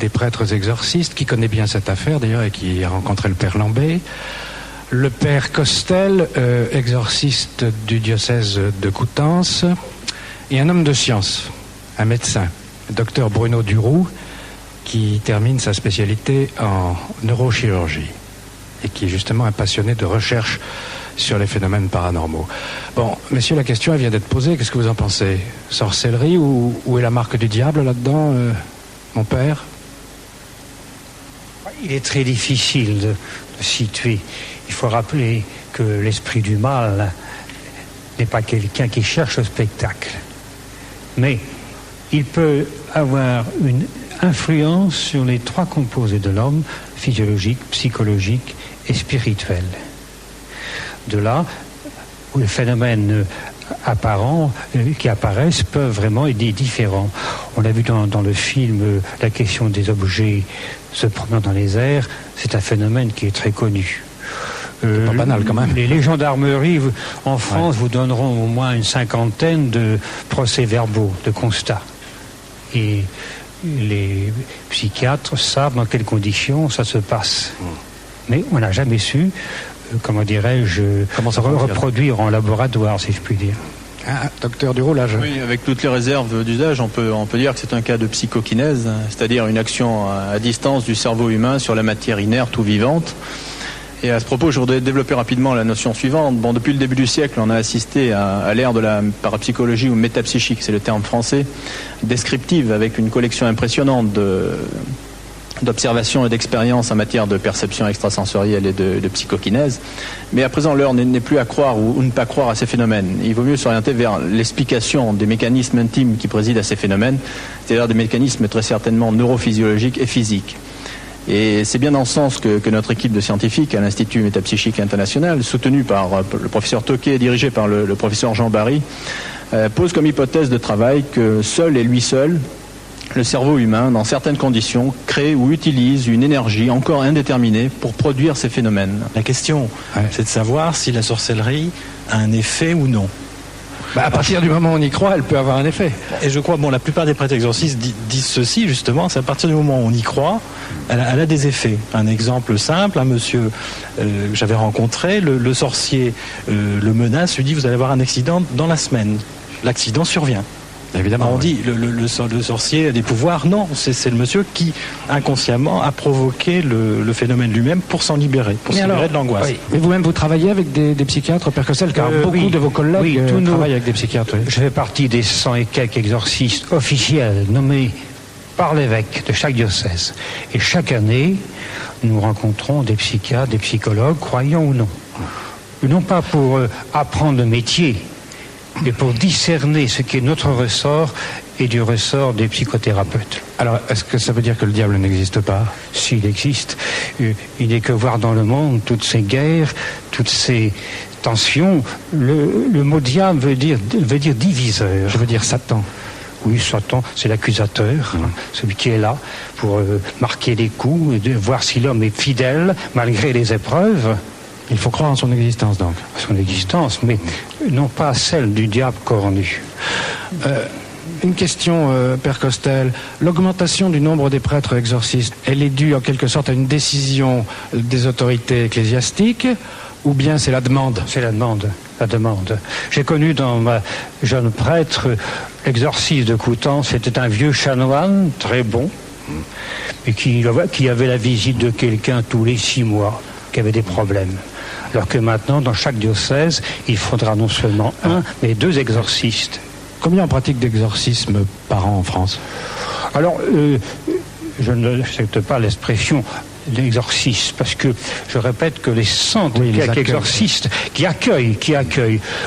des Prêtres exorcistes, qui connaît bien cette affaire d'ailleurs et qui a rencontré le père Lambé. Le père Costel, exorciste du diocèse de Coutances, et un homme de science, un médecin, le docteur Bruno Duroux, qui termine sa spécialité en neurochirurgie et qui est justement un passionné de recherche sur les phénomènes paranormaux. Bon, messieurs, la question elle vient d'être posée, qu'est-ce que vous en pensez? Sorcellerie ou où est la marque du diable là-dedans, mon père? Il est très difficile de situer. Il faut rappeler que l'esprit du mal n'est pas quelqu'un qui cherche le spectacle. Mais il peut avoir une influence sur les trois composés de l'homme, physiologique, psychologique et spirituel. De là où les phénomènes apparents qui apparaissent peuvent vraiment être différents. On l'a vu dans le film, la question des objets se promenant dans les airs, c'est un phénomène qui est très connu. Pas banal quand même. Les gendarmeries en France vous donneront au moins une cinquantaine de procès-verbaux, de constats. Et les psychiatres savent dans quelles conditions ça se passe. Mais on n'a jamais su, comment dirais-je, reproduire en laboratoire, si je puis dire. Ah, docteur Duroux, là, Oui, avec toutes les réserves d'usage, on peut dire que c'est un cas de psychokinèse, c'est-à-dire une action à distance du cerveau humain sur la matière inerte ou vivante. Et à ce propos, je voudrais développer rapidement la notion suivante. Bon, depuis le début du siècle, on a assisté à l'ère de la parapsychologie ou métapsychique, c'est le terme français, descriptive, avec une collection impressionnante d'observations et d'expériences en matière de perception extrasensorielle et de psychokinèse. Mais à présent, l'heure n'est plus à croire ou ne pas croire à ces phénomènes. Il vaut mieux s'orienter vers l'explication des mécanismes intimes qui président à ces phénomènes, c'est-à-dire des mécanismes très certainement neurophysiologiques et physiques. Et c'est bien dans ce sens que notre équipe de scientifiques à l'Institut Métapsychique International, soutenue par le professeur Toquet et dirigée par le professeur Jean Barry, pose comme hypothèse de travail que seul et lui seul, le cerveau humain, dans certaines conditions, crée ou utilise une énergie encore indéterminée pour produire ces phénomènes. La question, c'est de savoir si la sorcellerie a un effet ou non. À partir du moment où on y croit, elle peut avoir un effet. Et je crois, la plupart des prêtres exorcistes disent ceci, justement, c'est à partir du moment où on y croit, elle a des effets. Un exemple simple, un monsieur que j'avais rencontré, le sorcier le menace, lui dit, vous allez avoir un accident dans la semaine. L'accident survient. Évidemment, on dit le sorcier a des pouvoirs. Non, c'est le monsieur qui inconsciemment a provoqué le phénomène lui-même pour s'en libérer, pour se libérer de l'angoisse. Oui. Mais vous-même, vous travaillez avec des psychiatres, Père Costel, car beaucoup de vos collègues travaillent avec des psychiatres. Je fais partie des 100 et quelques exorcistes officiels nommés par l'évêque de chaque diocèse. Et chaque année, nous rencontrons des psychiatres, des psychologues, croyants ou non. Non pas pour apprendre le métier, mais pour discerner ce qui est notre ressort et du ressort des psychothérapeutes. Alors, est-ce que ça veut dire que le diable n'existe pas? S'il existe, il n'est que voir dans le monde toutes ces guerres, toutes ces tensions. Le mot diable veut dire diviseur. Je veux dire Satan. Oui, Satan, c'est l'accusateur, celui qui est là pour marquer les coups, et de voir si l'homme est fidèle malgré les épreuves. Il faut croire en son existence, donc. Son existence, mais non pas celle du diable cornu. Une question, Père Costel. L'augmentation du nombre des prêtres exorcistes, elle est due en quelque sorte à une décision des autorités ecclésiastiques, ou bien c'est la demande? C'est la demande. La demande. J'ai connu dans ma jeune prêtre l'exorciste de Coutan. C'était un vieux chanoine, très bon, et qui avait la visite de quelqu'un tous les 6 mois, qui avait des problèmes. Alors que maintenant, dans chaque diocèse, il faudra non seulement 1, mais 2 exorcistes. Combien en pratique d'exorcisme par an en France? Alors, je n'accepte pas l'expression d'exorcisme, parce que je répète que les centres exorcistes qui accueillent.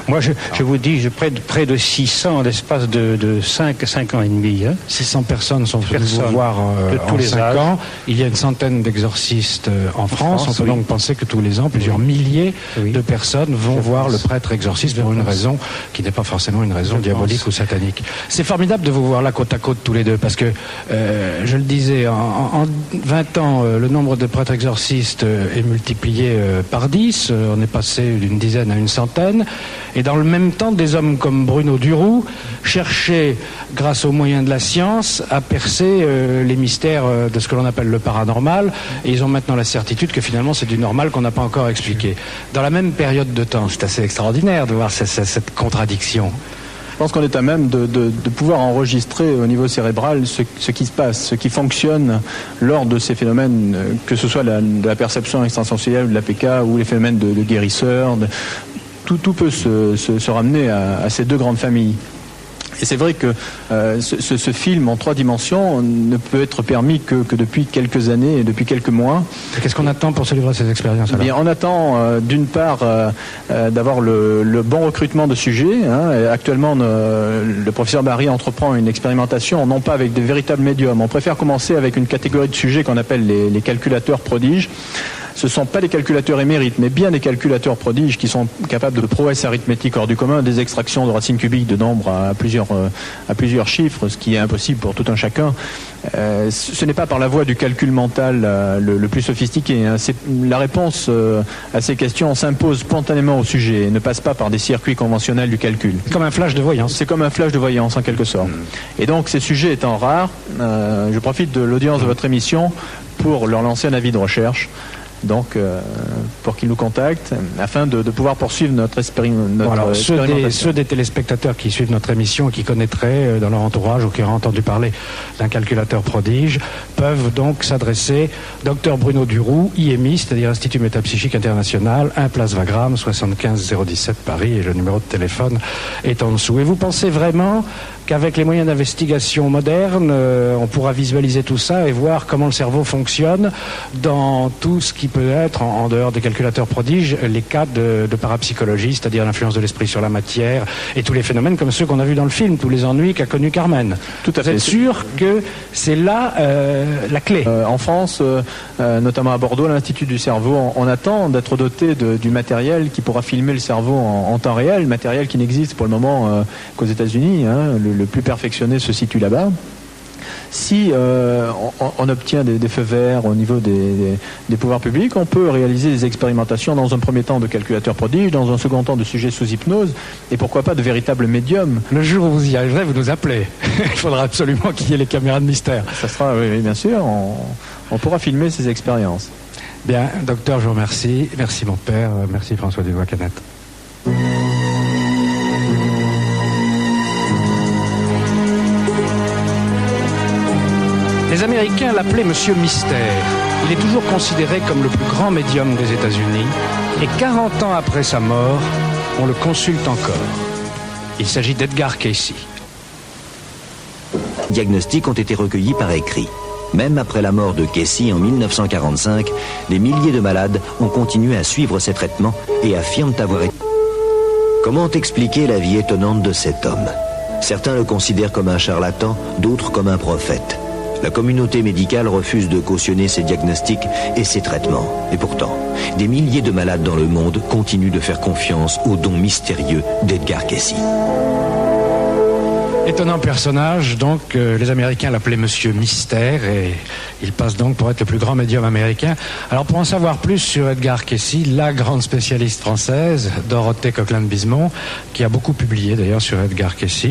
Moi, je vous dis, près de 600 en l'espace de 5 ans et demi. 600 personnes sont venues vous voir de tous les 5 ans. Il y a une centaine d'exorcistes en France. On peut donc penser que tous les ans, plusieurs milliers de personnes vont voir le prêtre exorciste pour une raison qui n'est pas forcément une raison diabolique ou satanique. C'est formidable de vous voir là côte à côte tous les deux, parce que, je le disais, en 20 ans, le nombre de prêtres exorcistes est multiplié par 10. On est passé d'une dizaine à une centaine. Et dans le même temps, des hommes comme Bruno Duroux cherchaient, grâce aux moyens de la science, à percer les mystères de ce que l'on appelle le paranormal. Et ils ont maintenant la certitude que finalement c'est du normal qu'on n'a pas encore expliqué. Dans la même période de temps, c'est assez extraordinaire de voir cette contradiction. Je pense qu'on est à même de pouvoir enregistrer au niveau cérébral ce qui se passe, ce qui fonctionne lors de ces phénomènes, que ce soit de la perception extrasensorielle ou de la PK ou les phénomènes de guérisseurs. Tout peut se ramener à ces 2 grandes familles. Et c'est vrai que ce film en 3 dimensions ne peut être permis que depuis quelques années et depuis quelques mois. Qu'est-ce qu'on attend pour se livrer à ces expériences? Bien, on attend d'une part d'avoir le bon recrutement de sujets. Actuellement, le professeur Barry entreprend une expérimentation, non pas avec de véritables médiums. On préfère commencer avec une catégorie de sujets qu'on appelle les calculateurs prodiges. Ce ne sont pas des calculateurs émérites, mais bien des calculateurs prodiges qui sont capables de prouesses arithmétiques hors du commun, des extractions de racines cubiques de nombres à plusieurs chiffres, ce qui est impossible pour tout un chacun. Ce n'est pas par la voie du calcul mental le plus sophistiqué. La réponse à ces questions s'impose spontanément au sujet et ne passe pas par des circuits conventionnels du calcul. Comme un flash de voyance. C'est comme un flash de voyance en quelque sorte. Et donc ces sujets étant rares, je profite de l'audience de votre émission pour leur lancer un avis de recherche. Donc, pour qu'ils nous contactent, afin de pouvoir poursuivre notre expérimentation. Ceux des téléspectateurs qui suivent notre émission et qui connaîtraient dans leur entourage ou qui auraient entendu parler d'un calculateur prodige peuvent donc s'adresser Dr Bruno Duroux, IMI, c'est-à-dire Institut Métapsychique International, 1 place Wagram, 75 017 Paris, et le numéro de téléphone est en dessous. Et vous pensez vraiment qu'avec les moyens d'investigation modernes, on pourra visualiser tout ça et voir comment le cerveau fonctionne dans tout ce qui peut être, en dehors des calculateurs prodiges, les cas de parapsychologie, c'est-à-dire l'influence de l'esprit sur la matière et tous les phénomènes comme ceux qu'on a vus dans le film, tous les ennuis qu'a connu Carmen. Tout à fait. Vous êtes sûr que c'est là la clé? En France, notamment à Bordeaux, l'Institut du cerveau, on attend d'être doté du matériel qui pourra filmer le cerveau en temps réel, matériel qui n'existe pour le moment qu'aux États-Unis. Le plus perfectionné se situe là-bas. Si on obtient des feux verts au niveau des pouvoirs publics, on peut réaliser des expérimentations dans un premier temps de calculateurs prodiges, dans un second temps de sujets sous hypnose, et pourquoi pas de véritables médiums. Le jour où vous y arriverez, vous nous appelez. Il faudra absolument qu'il y ait les caméras de mystère. Ça sera, oui, bien sûr, on pourra filmer ces expériences. Bien, docteur, je vous remercie. Merci mon père, merci François Dubois-Canette. Les Américains l'appelaient Monsieur Mystère. Il est toujours considéré comme le plus grand médium des États-Unis. Et 40 ans après sa mort, on le consulte encore. Il s'agit d'Edgar Cayce. Les diagnostics ont été recueillis par écrit. Même après la mort de Cayce en 1945, des milliers de malades ont continué à suivre ses traitements et affirment avoir été... Comment expliquer la vie étonnante de cet homme? Certains le considèrent comme un charlatan, d'autres comme un prophète. La communauté médicale refuse de cautionner ces diagnostics et ces traitements. Et pourtant, des milliers de malades dans le monde continuent de faire confiance aux dons mystérieux d'Edgar Cayce. Étonnant personnage, donc les Américains l'appelaient Monsieur Mystère et il passe donc pour être le plus grand médium américain. Alors pour en savoir plus sur Edgar Cayce, la grande spécialiste française, Dorothée Coquelin-Bismont, qui a beaucoup publié d'ailleurs sur Edgar Cayce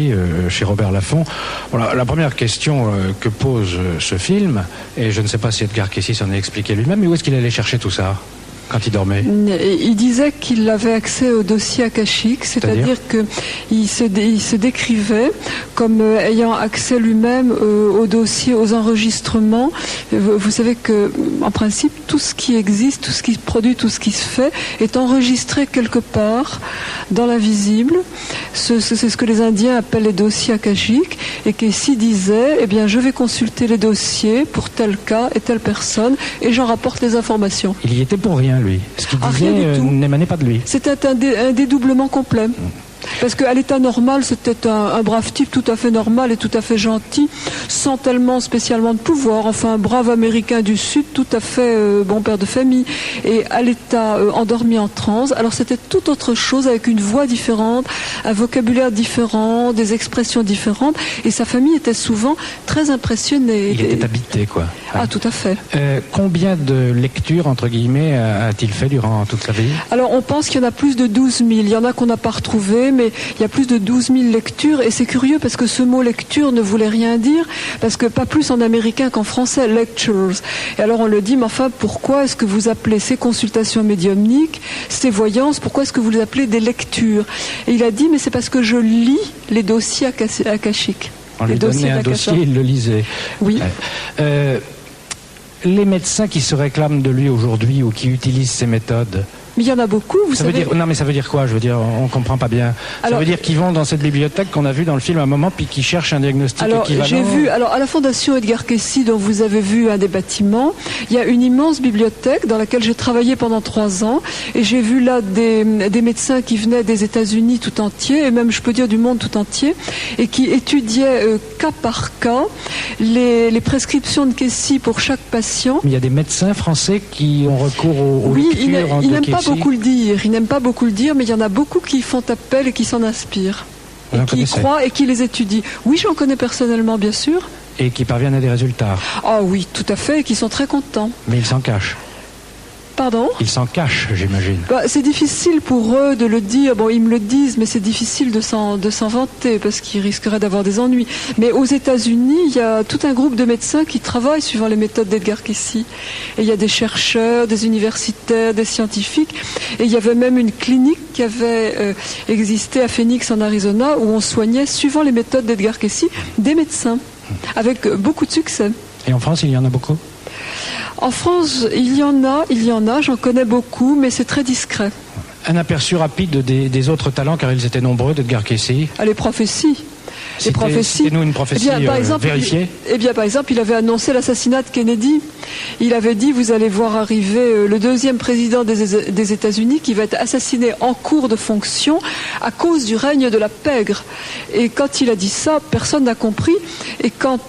chez Robert Laffont. Voilà, la première question que pose ce film, et je ne sais pas si Edgar Cayce s'en est expliqué lui-même, mais où est-ce qu'il allait chercher tout ça quand il dormait? Il disait qu'il avait accès au dossier akashique, c'est-à-dire qu'il se décrivait comme ayant accès lui-même au dossier, aux enregistrements. Vous savez que, en principe, tout ce qui existe, tout ce qui se produit, tout ce qui se fait est enregistré quelque part dans l'invisible. C'est ce que les Indiens appellent les dossiers akashiques, et Cayce disait, eh bien, je vais consulter les dossiers pour tel cas et telle personne, et j'en rapporte les informations. Il y était pour rien, lui. Ce qu'il disait n'émanait pas de lui. C'était un dédoublement complet. Parce qu'à l'état normal, c'était un brave type tout à fait normal et tout à fait gentil, sans tellement spécialement de pouvoir. Enfin, un brave Américain du Sud, tout à fait bon père de famille. Et à l'état endormi en transe, alors c'était tout autre chose, avec une voix différente, un vocabulaire différent, des expressions différentes. Et sa famille était souvent très impressionnée. Il était habité, quoi. Ah, tout à fait. Combien de lectures, entre guillemets, a-t-il fait durant toute sa vie? Alors, on pense qu'il y en a plus de 12 000. Il y en a qu'on n'a pas retrouvé, mais il y a plus de 12 000 lectures, et c'est curieux parce que ce mot lecture ne voulait rien dire, parce que pas plus en américain qu'en français, lectures. Et alors on le dit, mais enfin, pourquoi est-ce que vous appelez ces consultations médiumniques, ces voyances, pourquoi est-ce que vous les appelez des lectures? Et il a dit, mais c'est parce que je lis les dossiers akashiques. On lui donnait un dossier, il le lisait. Oui. Les médecins qui se réclament de lui aujourd'hui ou qui utilisent ces méthodes, mais il y en a beaucoup, vous savez. Non, mais ça veut dire quoi? Je veux dire, on comprend pas bien. Alors, ça veut dire qu'ils vont dans cette bibliothèque qu'on a vue dans le film à un moment, puis qu'ils cherchent un diagnostic équivalent. J'ai vu, à la Fondation Edgar Cayce, dont vous avez vu un des bâtiments, il y a une immense bibliothèque dans laquelle j'ai travaillé pendant 3 ans, et j'ai vu là des médecins qui venaient des États-Unis tout entier, et même, je peux dire, du monde tout entier, et qui étudiaient cas par cas les prescriptions de Cayce pour chaque patient. Mais il y a des médecins français qui ont recours aux lectures de Cayce. Il n'aime pas beaucoup le dire, mais il y en a beaucoup qui font appel et qui s'en inspirent. Et qui y croient et qui les étudient. Oui, j'en connais personnellement, bien sûr. Et qui parviennent à des résultats. Ah oui, tout à fait, et qui sont très contents. Mais ils s'en cachent. Pardon? Ils s'en cachent, j'imagine. C'est difficile pour eux de le dire. Bon, ils me le disent, mais c'est difficile de s'en vanter parce qu'ils risqueraient d'avoir des ennuis. Mais aux États-Unis, il y a tout un groupe de médecins qui travaillent suivant les méthodes d'Edgar Cayce. Et il y a des chercheurs, des universitaires, des scientifiques. Et il y avait même une clinique qui avait existé à Phoenix, en Arizona, où on soignait, suivant les méthodes d'Edgar Cayce, des médecins, avec beaucoup de succès. Et en France, il y en a beaucoup? En France, il y en a, j'en connais beaucoup, mais c'est très discret. Un aperçu rapide des autres talents, car ils étaient nombreux, d'Edgar Cayce. Les prophéties. Citez-nous une prophétie vérifiée. Par exemple, il avait annoncé l'assassinat de Kennedy. Il avait dit, vous allez voir arriver le 2e président des États-Unis qui va être assassiné en cours de fonction à cause du règne de la pègre. Et quand il a dit ça, personne n'a compris. Et quand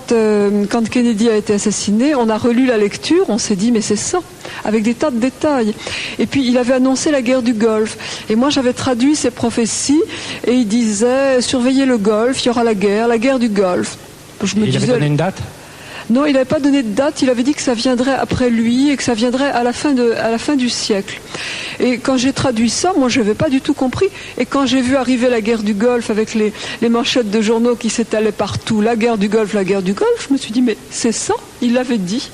Kennedy a été assassiné, on a relu la lecture, on s'est dit, mais c'est ça, avec des tas de détails. Et puis, il avait annoncé la guerre du Golfe. Et moi, j'avais traduit ces prophéties, et il disait, surveillez le Golfe, il y aura la guerre du Golfe. Il avait donné une date? Non, il n'avait pas donné de date, il avait dit que ça viendrait après lui et que ça viendrait à la fin du siècle. Et quand j'ai traduit ça, moi je n'avais pas du tout compris. Et quand j'ai vu arriver la guerre du Golfe avec les manchettes de journaux qui s'étalaient partout, la guerre du Golfe, je me suis dit, mais c'est ça, il l'avait dit.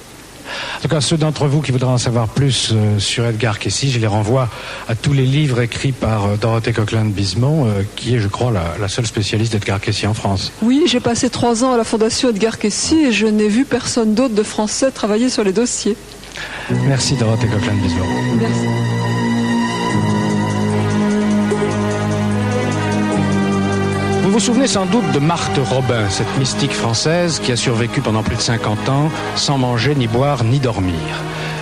En tout cas, ceux d'entre vous qui voudraient en savoir plus sur Edgar Cayce, je les renvoie à tous les livres écrits par Dorothée Coquelin-Bismont, qui est, je crois, la seule spécialiste d'Edgar Cayce en France. Oui, j'ai passé 3 ans à la Fondation Edgar Cayce et je n'ai vu personne d'autre de Français travailler sur les dossiers. Merci Dorothée Coquelin-Bismont. Merci. Vous vous souvenez sans doute de Marthe Robin, cette mystique française qui a survécu pendant plus de 50 ans sans manger, ni boire, ni dormir.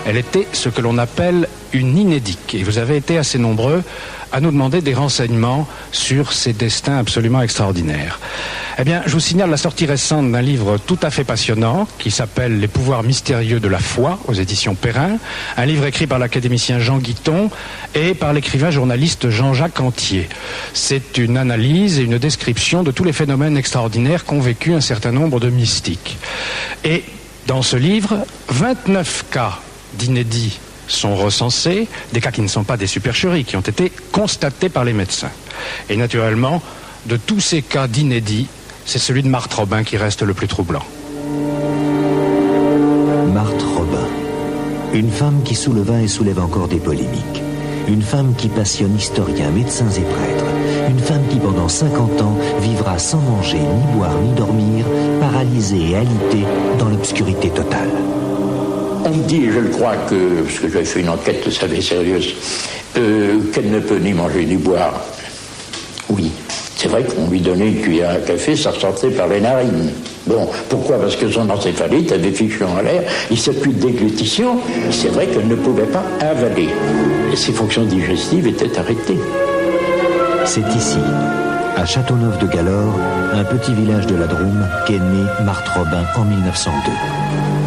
Elle était ce que l'on appelle une inédique. Et vous avez été assez nombreux à nous demander des renseignements sur ces destins absolument extraordinaires. Eh bien, je vous signale la sortie récente d'un livre tout à fait passionnant qui s'appelle « Les pouvoirs mystérieux de la foi » aux éditions Perrin. Un livre écrit par l'académicien Jean Guiton et par l'écrivain journaliste Jean-Jacques Antier. C'est une analyse et une description de tous les phénomènes extraordinaires qu'ont vécu un certain nombre de mystiques. Et dans ce livre, 29 cas d'inédits sont recensés, des cas qui ne sont pas des supercheries, qui ont été constatés par les médecins. Et naturellement, de tous ces cas d'inédits, c'est celui de Marthe Robin qui reste le plus troublant. Marthe Robin, une femme qui souleva et soulève encore des polémiques. Une femme qui passionne historiens, médecins et prêtres. Une femme qui pendant 50 ans vivra sans manger, ni boire, ni dormir, paralysée et alitée dans l'obscurité totale. On me dit, je le crois que, parce que j'avais fait une enquête, vous savez, sérieuse, qu'elle ne peut ni manger ni boire. Oui, c'est vrai qu'on lui donnait une cuillère à café, ça ressortait par les narines. Bon, pourquoi? Parce que son encéphalite avait fichu en l'air, il s'est plus de déglutition, c'est vrai qu'elle ne pouvait pas avaler. Et ses fonctions digestives étaient arrêtées. C'est ici, à Châteauneuf-de-Galore, un petit village de la Drôme, qu'est née Marthe Robin en 1902.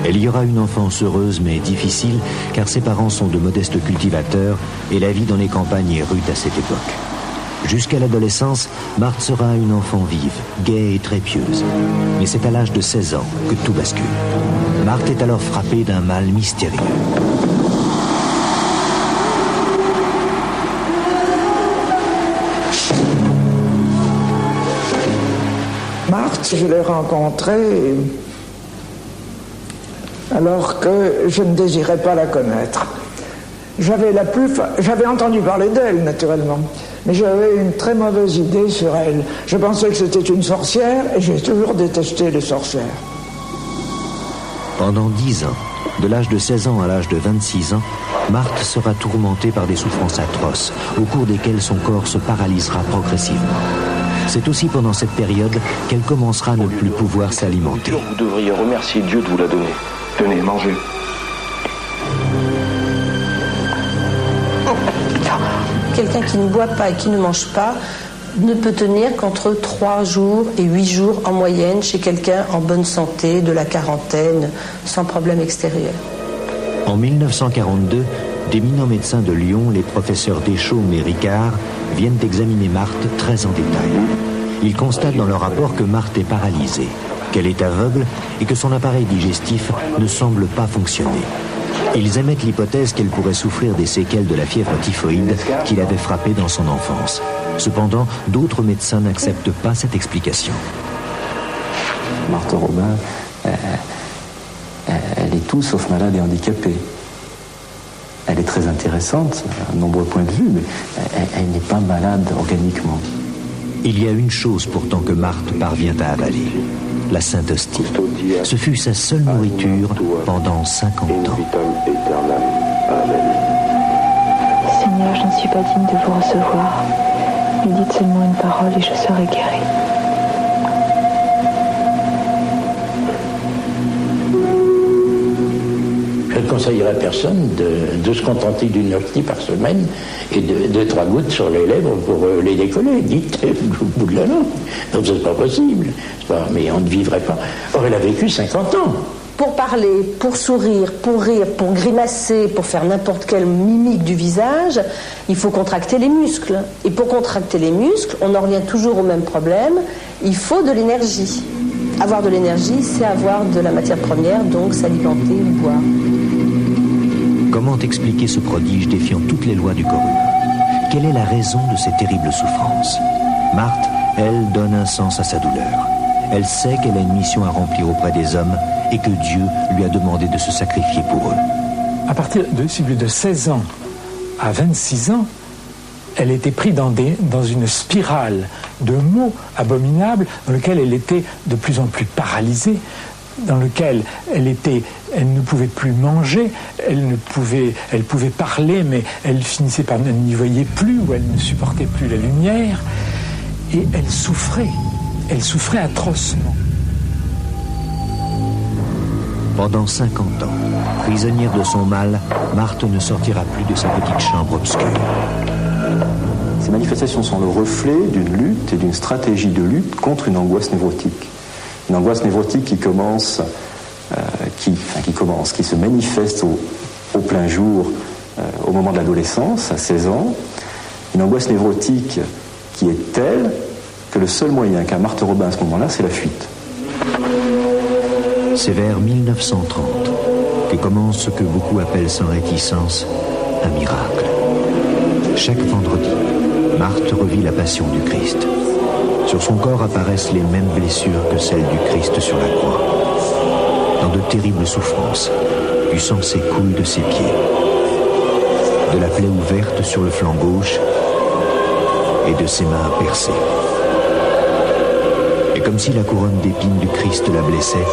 Elle y aura une enfance heureuse mais difficile, car ses parents sont de modestes cultivateurs et la vie dans les campagnes est rude à cette époque. Jusqu'à l'adolescence, Marthe sera une enfant vive, gaie et très pieuse. Mais c'est à l'âge de 16 ans que tout bascule. Marthe est alors frappée d'un mal mystérieux. Marthe, je l'ai rencontrée alors que je ne désirais pas la connaître. J'avais entendu parler d'elle, naturellement, mais j'avais une très mauvaise idée sur elle. Je pensais que c'était une sorcière et j'ai toujours détesté les sorcières. Pendant 10 ans, de l'âge de 16 ans à l'âge de 26 ans, Marthe sera tourmentée par des souffrances atroces, au cours desquelles son corps se paralysera progressivement. C'est aussi pendant cette période qu'elle commencera à ne plus pouvoir s'alimenter. Vous devriez remercier Dieu de vous la donner. Tenez, mangez. Quelqu'un qui ne boit pas et qui ne mange pas ne peut tenir qu'entre 3 jours et 8 jours en moyenne chez quelqu'un en bonne santé, de la quarantaine, sans problème extérieur. En 1942, d'éminents médecins de Lyon, les professeurs Deschaumes et Ricard, viennent examiner Marthe très en détail. Ils constatent dans leur rapport que Marthe est paralysée, qu'elle est aveugle et que son appareil digestif ne semble pas fonctionner. Ils émettent l'hypothèse qu'elle pourrait souffrir des séquelles de la fièvre typhoïde qui l'avait frappée dans son enfance. Cependant, d'autres médecins n'acceptent pas cette explication. Marthe Robin, elle est tout sauf malade et handicapée. Elle est très intéressante à nombreux points de vue, mais elle n'est pas malade organiquement. Il y a une chose pourtant que Marthe parvient à avaler, la Sainte Hostie. Ce fut sa seule nourriture pendant 50 ans. Seigneur, je ne suis pas digne de vous recevoir. Mais dites seulement une parole et je serai guérie. Je ne conseillerais à personne de se contenter d'une hostie par semaine et de 3 gouttes sur les lèvres pour les décoller. Dites, au bout de la langue. Donc c'est pas possible. Mais on ne vivrait pas. Or, elle a vécu 50 ans. Pour parler, pour sourire, pour rire, pour grimacer, pour faire n'importe quelle mimique du visage, il faut contracter les muscles. Et pour contracter les muscles, on en revient toujours au même problème, il faut de l'énergie. Avoir de l'énergie, c'est avoir de la matière première, donc s'alimenter ou boire. Comment expliquer ce prodige défiant toutes les lois du corps humain? Quelle est la raison de ces terribles souffrances? Marthe, elle, donne un sens à sa douleur. Elle sait qu'elle a une mission à remplir auprès des hommes et que Dieu lui a demandé de se sacrifier pour eux. À partir de 16 ans à 26 ans, elle était prise dans une spirale de maux abominables dans lequel elle était de plus en plus paralysée, dans lequel elle ne pouvait plus manger, elle pouvait parler, mais elle finissait par n'y voyait plus, ou elle ne supportait plus la lumière, et elle souffrait atrocement. Pendant 50 ans, prisonnière de son mal, Marthe ne sortira plus de sa petite chambre obscure. Ces manifestations sont le reflet d'une lutte et d'une stratégie de lutte contre une angoisse névrotique. Une angoisse névrotique qui se manifeste au plein jour au moment de l'adolescence, à 16 ans. Une angoisse névrotique qui est telle que le seul moyen qu'a Marthe Robin à ce moment-là, c'est la fuite. C'est vers 1930 que commence ce que beaucoup appellent sans réticence un miracle. Chaque vendredi, Marthe revit la passion du Christ. Sur son corps apparaissent les mêmes blessures que celles du Christ sur la croix. Dans de terribles souffrances, du sang s'écoule de ses pieds. De la plaie ouverte sur le flanc gauche et de ses mains percées. Et comme si la couronne d'épines du Christ la blessait,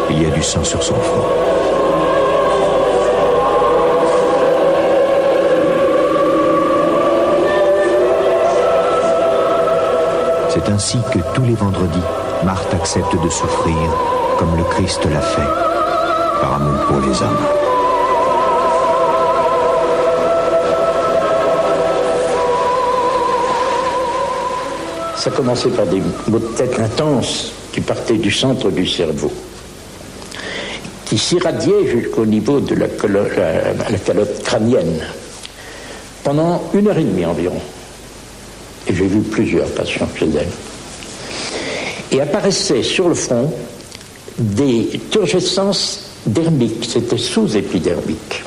il y a du sang sur son front. C'est ainsi que tous les vendredis, Marthe accepte de souffrir comme le Christ l'a fait, par amour pour les hommes. Ça commençait par des maux de tête intenses qui partaient du centre du cerveau, qui s'irradiaient jusqu'au niveau de la calotte crânienne, pendant 1h30 environ. Et j'ai vu plusieurs patients chez elle. Et apparaissaient sur le front des turgescences dermiques, c'était sous-épidermique,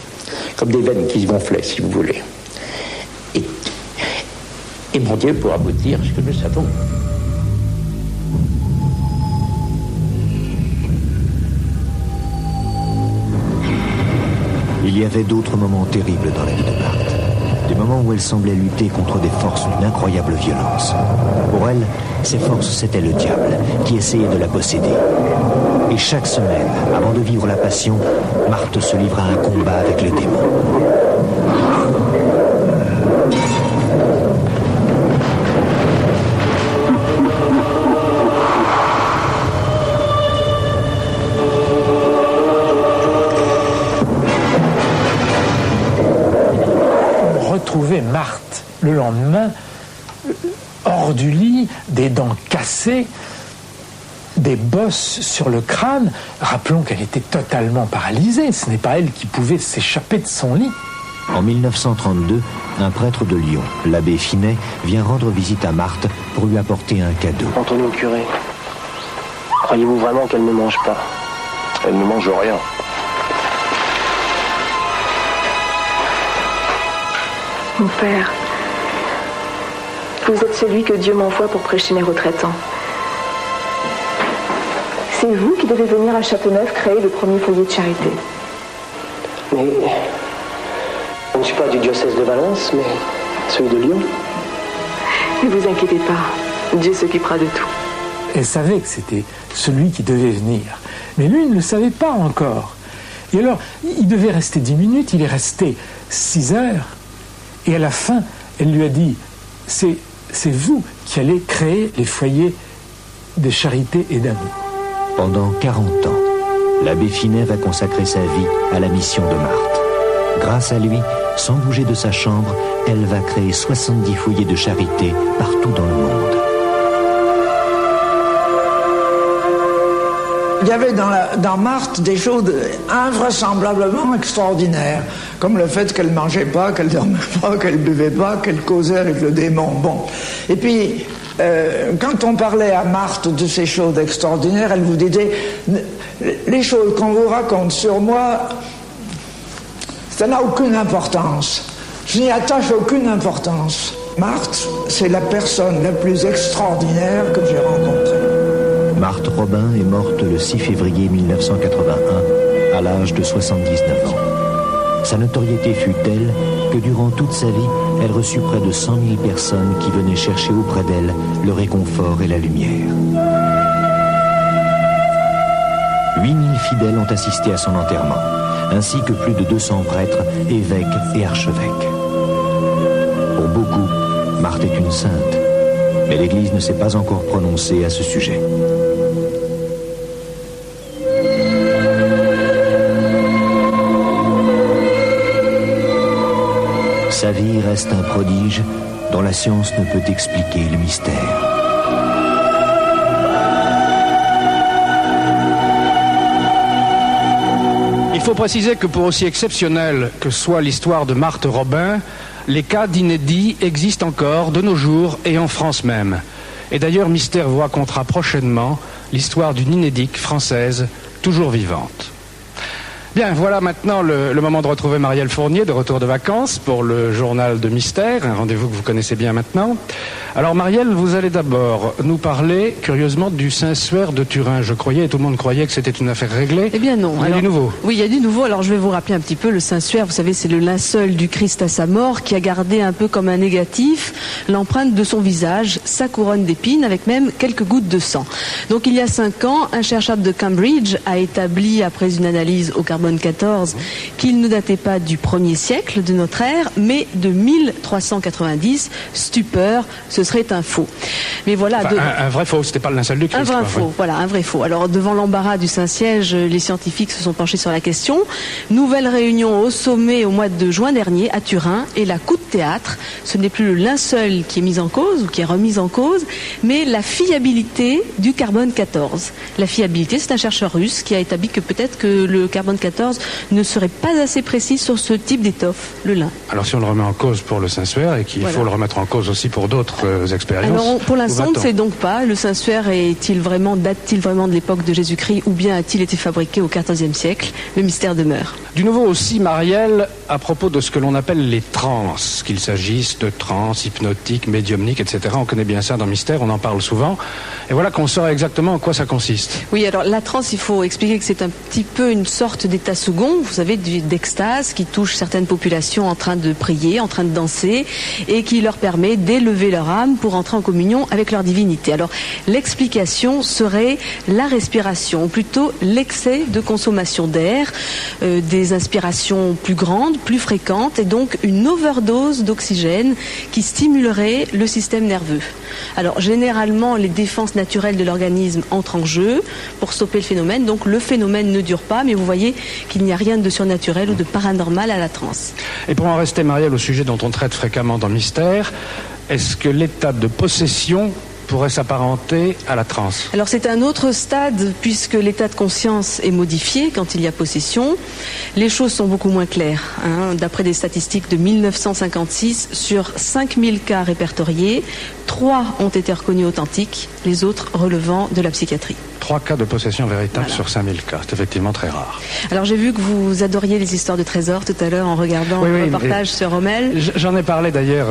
comme des veines qui se gonflaient, si vous voulez. Et mon Dieu pourra vous dire ce que nous savons. Il y avait d'autres moments terribles dans la vie de Marthe. Des moments où elle semblait lutter contre des forces d'une incroyable violence. Pour elle, ces forces, c'était le diable qui essayait de la posséder. Et chaque semaine, avant de vivre la passion, Marthe se livra à un combat avec les démons. Retrouvait Marthe le lendemain hors du lit, des dents cassées, des bosses sur le crâne. Rappelons qu'elle était totalement paralysée, ce n'est pas elle qui pouvait s'échapper de son lit. En 1932, un prêtre de Lyon, l'abbé Finet, vient rendre visite à Marthe pour lui apporter un cadeau. Antonio curé, croyez-vous vraiment qu'elle ne mange pas? Elle ne mange rien. Mon père, vous êtes celui que Dieu m'envoie pour prêcher mes retraitants. C'est vous qui devez venir à Châteauneuf créer le premier foyer de charité. Mais je ne suis pas du diocèse de Valence, mais celui de Lyon. Ne vous inquiétez pas, Dieu s'occupera de tout. Elle savait que c'était celui qui devait venir, mais lui ne le savait pas encore. Et alors, il devait rester 10 minutes, il est resté 6 heures. Et à la fin, elle lui a dit, c'est vous qui allez créer les foyers de charité et d'amour. Pendant 40 ans, l'abbé Finet va consacrer sa vie à la mission de Marthe. Grâce à lui, sans bouger de sa chambre, elle va créer 70 foyers de charité partout dans le monde. Il y avait dans Marthe des choses invraisemblablement extraordinaires, comme le fait qu'elle ne mangeait pas, qu'elle ne dormait pas, qu'elle ne buvait pas, qu'elle causait avec le démon. Bon. Et puis, quand on parlait à Marthe de ces choses extraordinaires, elle vous disait les choses qu'on vous raconte sur moi, ça n'a aucune importance. Je n'y attache aucune importance. Marthe, c'est la personne la plus extraordinaire que j'ai rencontrée. Marthe Robin est morte le 6 février 1981, à l'âge de 79 ans. Sa notoriété fut telle que durant toute sa vie, elle reçut près de 100 000 personnes qui venaient chercher auprès d'elle le réconfort et la lumière. 8 000 fidèles ont assisté à son enterrement, ainsi que plus de 200 prêtres, évêques et archevêques. Pour beaucoup, Marthe est une sainte, mais l'Église ne s'est pas encore prononcée à ce sujet. Sa vie reste un prodige dont la science ne peut expliquer le mystère. Il faut préciser que pour aussi exceptionnelle que soit l'histoire de Marthe Robin, les cas d'inédits existent encore de nos jours et en France même. Et d'ailleurs, Mystère vous racontera prochainement l'histoire d'une inédite française toujours vivante. Bien, voilà maintenant le moment de retrouver Marielle Fournier, de retour de vacances pour le journal de Mystère, un rendez-vous que vous connaissez bien maintenant. Alors Marielle, vous allez d'abord nous parler, curieusement, du Saint-Suaire de Turin. Je croyais, et tout le monde croyait que c'était une affaire réglée. Eh bien non. Il y a du nouveau. Oui, il y a du nouveau. Alors je vais vous rappeler un petit peu le Saint-Suaire. Vous savez, c'est le linceul du Christ à sa mort qui a gardé un peu comme un négatif l'empreinte de son visage, sa couronne d'épines, avec même quelques gouttes de sang. Donc il y a 5 ans, un chercheur de Cambridge a établi, après une analyse au carbone 14, qu'il ne datait pas du 1er siècle de notre ère, mais de 1390. Stupeur, ce serait un faux. Mais voilà, enfin, un vrai faux, c'était pas le linceul du Christ. Un vrai faux, ouais. Voilà, un vrai faux. Alors devant l'embarras du Saint-Siège, les scientifiques se sont penchés sur la question. Nouvelle réunion au sommet au mois de juin dernier à Turin, et la coup de théâtre, ce n'est plus le linceul qui est mis en cause ou qui est remis en cause, mais la fiabilité du carbone 14. La fiabilité, c'est un chercheur russe qui a établi que peut-être que le carbone 14 ne serait pas assez précis sur ce type d'étoffe, le lin. Alors si on le remet en cause pour le Saint-Suaire et qu'il faut le remettre en cause aussi pour d'autres expériences. Alors pour l'instant, on ne sait donc pas. Le Saint-Suaire date-t-il vraiment de l'époque de Jésus-Christ ou bien a-t-il été fabriqué au XIVe siècle? Le mystère demeure. Du nouveau aussi, Marielle, à propos de ce que l'on appelle les trans, qu'il s'agisse de trans, hypnotiques, médiumniques, etc. On connaît bien ça dans Mystère, on en parle souvent. Et voilà qu'on saura exactement en quoi ça consiste. Oui, alors la transe, il faut expliquer que c'est un petit peu une sorte d'état second, vous savez, d'extase qui touche certaines populations en train de prier, en train de danser, et qui leur permet d'élever leur âme pour entrer en communion avec leur divinité. Alors l'explication serait la respiration, ou plutôt l'excès de consommation d'air, des inspirations plus grandes, plus fréquentes, et donc une overdose d'oxygène qui stimulerait le système nerveux. Alors généralement, les défenses naturelles de l'organisme entrent en jeu pour stopper le phénomène, donc le phénomène ne dure pas, mais vous voyez qu'il n'y a rien de surnaturel ou de paranormal à la transe. Et pour en rester, Marielle, au sujet dont on traite fréquemment dans Mystère, est-ce que l'état de possession pourrait s'apparenter à la transe? Alors c'est un autre stade puisque l'état de conscience est modifié quand il y a possession. Les choses sont beaucoup moins claires. D'après des statistiques de 1956, sur 5000 cas répertoriés, 3 ont été reconnus authentiques, les autres relevant de la psychiatrie. 3 cas de possession véritable sur 5000 cas, c'est effectivement très rare. Alors j'ai vu que vous adoriez les histoires de trésors tout à l'heure en regardant le reportage sur Rommel. J'en ai parlé d'ailleurs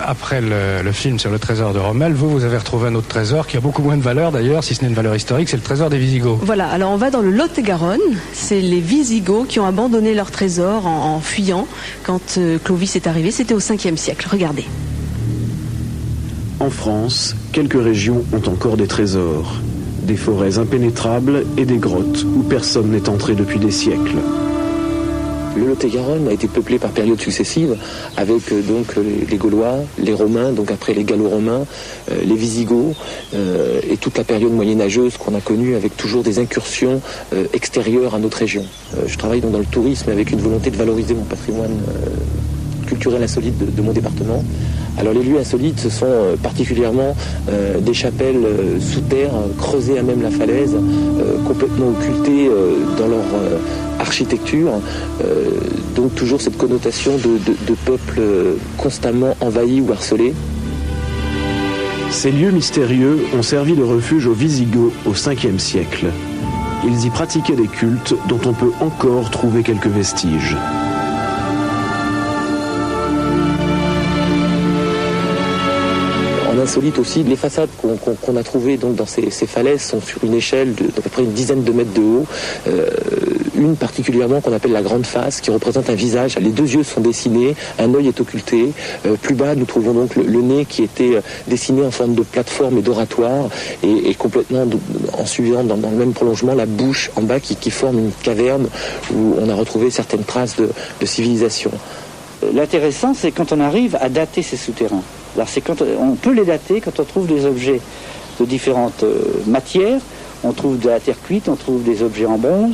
après le film sur le trésor de Rommel. Vous avez retrouvé un autre trésor qui a beaucoup moins de valeur d'ailleurs, si ce n'est une valeur historique, c'est le trésor des Visigoths. Voilà, alors on va dans le Lot-et-Garonne, c'est les Visigoths qui ont abandonné leur trésor en fuyant quand Clovis est arrivé, c'était au 5e siècle, regardez. En France, quelques régions ont encore des trésors, des forêts impénétrables et des grottes où personne n'est entré depuis des siècles. Le Lot-et-Garonne a été peuplé par périodes successives avec donc les Gaulois, les Romains, donc après les Gallo-Romains, les Visigoths et toute la période moyenâgeuse qu'on a connue avec toujours des incursions extérieures à notre région. Je travaille donc dans le tourisme avec une volonté de valoriser mon patrimoine culturel insolite de mon département. Alors les lieux insolites, ce sont particulièrement des chapelles sous terre, creusées à même la falaise, complètement occultées dans leur architecture, donc toujours cette connotation de peuples constamment envahis ou harcelés. Ces lieux mystérieux ont servi de refuge aux Visigoths au 5e siècle. Ils y pratiquaient des cultes dont on peut encore trouver quelques vestiges. En insolite aussi, les façades qu'on a trouvées donc dans ces falaises sont sur une échelle d'à peu près une dizaine de mètres de haut. Une particulièrement qu'on appelle la grande face, qui représente un visage. Les 2 yeux sont dessinés, un œil est occulté. Plus bas, nous trouvons donc le nez qui était dessiné en forme de plateforme et d'oratoire, et complètement en suivant dans le même prolongement la bouche en bas qui forme une caverne où on a retrouvé certaines traces de civilisation. L'intéressant, c'est quand on arrive à dater ces souterrains. Alors on peut les dater quand on trouve des objets de différentes matières. On trouve de la terre cuite, on trouve des objets en bronze,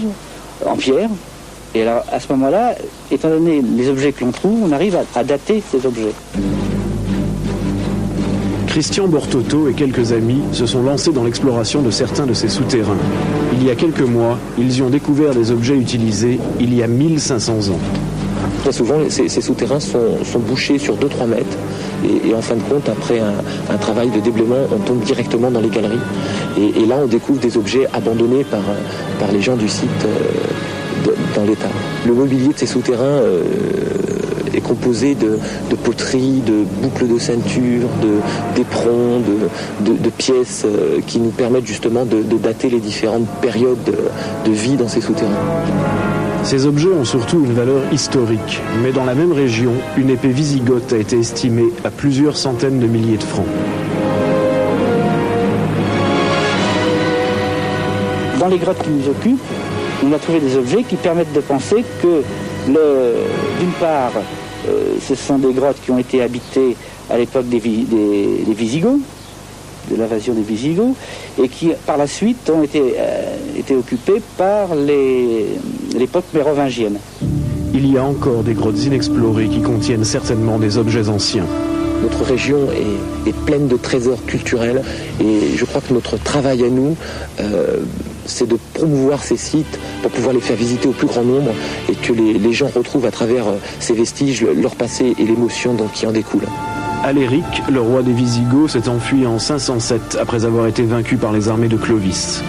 en pierre. Et alors à ce moment-là, étant donné les objets que l'on trouve, on arrive à dater ces objets. Christian Bortotto et quelques amis se sont lancés dans l'exploration de certains de ces souterrains. Il y a quelques mois, ils y ont découvert des objets utilisés il y a 1500 ans. Très souvent, ces souterrains sont bouchés sur 2-3 mètres. Et en fin de compte, après un travail de déblaiement, on tombe directement dans les galeries. Et là, on découvre des objets abandonnés par les gens du site dans l'état. Le mobilier de ces souterrains est composé de poteries, de boucles de ceinture, d'éperons, de pièces qui nous permettent justement de dater les différentes périodes de vie dans ces souterrains. Ces objets ont surtout une valeur historique, mais dans la même région, une épée wisigoth a été estimée à plusieurs centaines de milliers de francs. Dans les grottes qui nous occupent, on a trouvé des objets qui permettent de penser que, d'une part, ce sont des grottes qui ont été habitées à l'époque des Visigoths, de l'invasion des Visigoths, et qui, par la suite, ont été occupées par l'époque mérovingienne. Il y a encore des grottes inexplorées qui contiennent certainement des objets anciens. Notre région est pleine de trésors culturels et je crois que notre travail à nous, c'est de promouvoir ces sites pour pouvoir les faire visiter au plus grand nombre et que les gens retrouvent à travers ces vestiges leur passé et l'émotion qui en découle. Aléric, le roi des Visigoths, s'est enfui en 507 après avoir été vaincu par les armées de Clovis.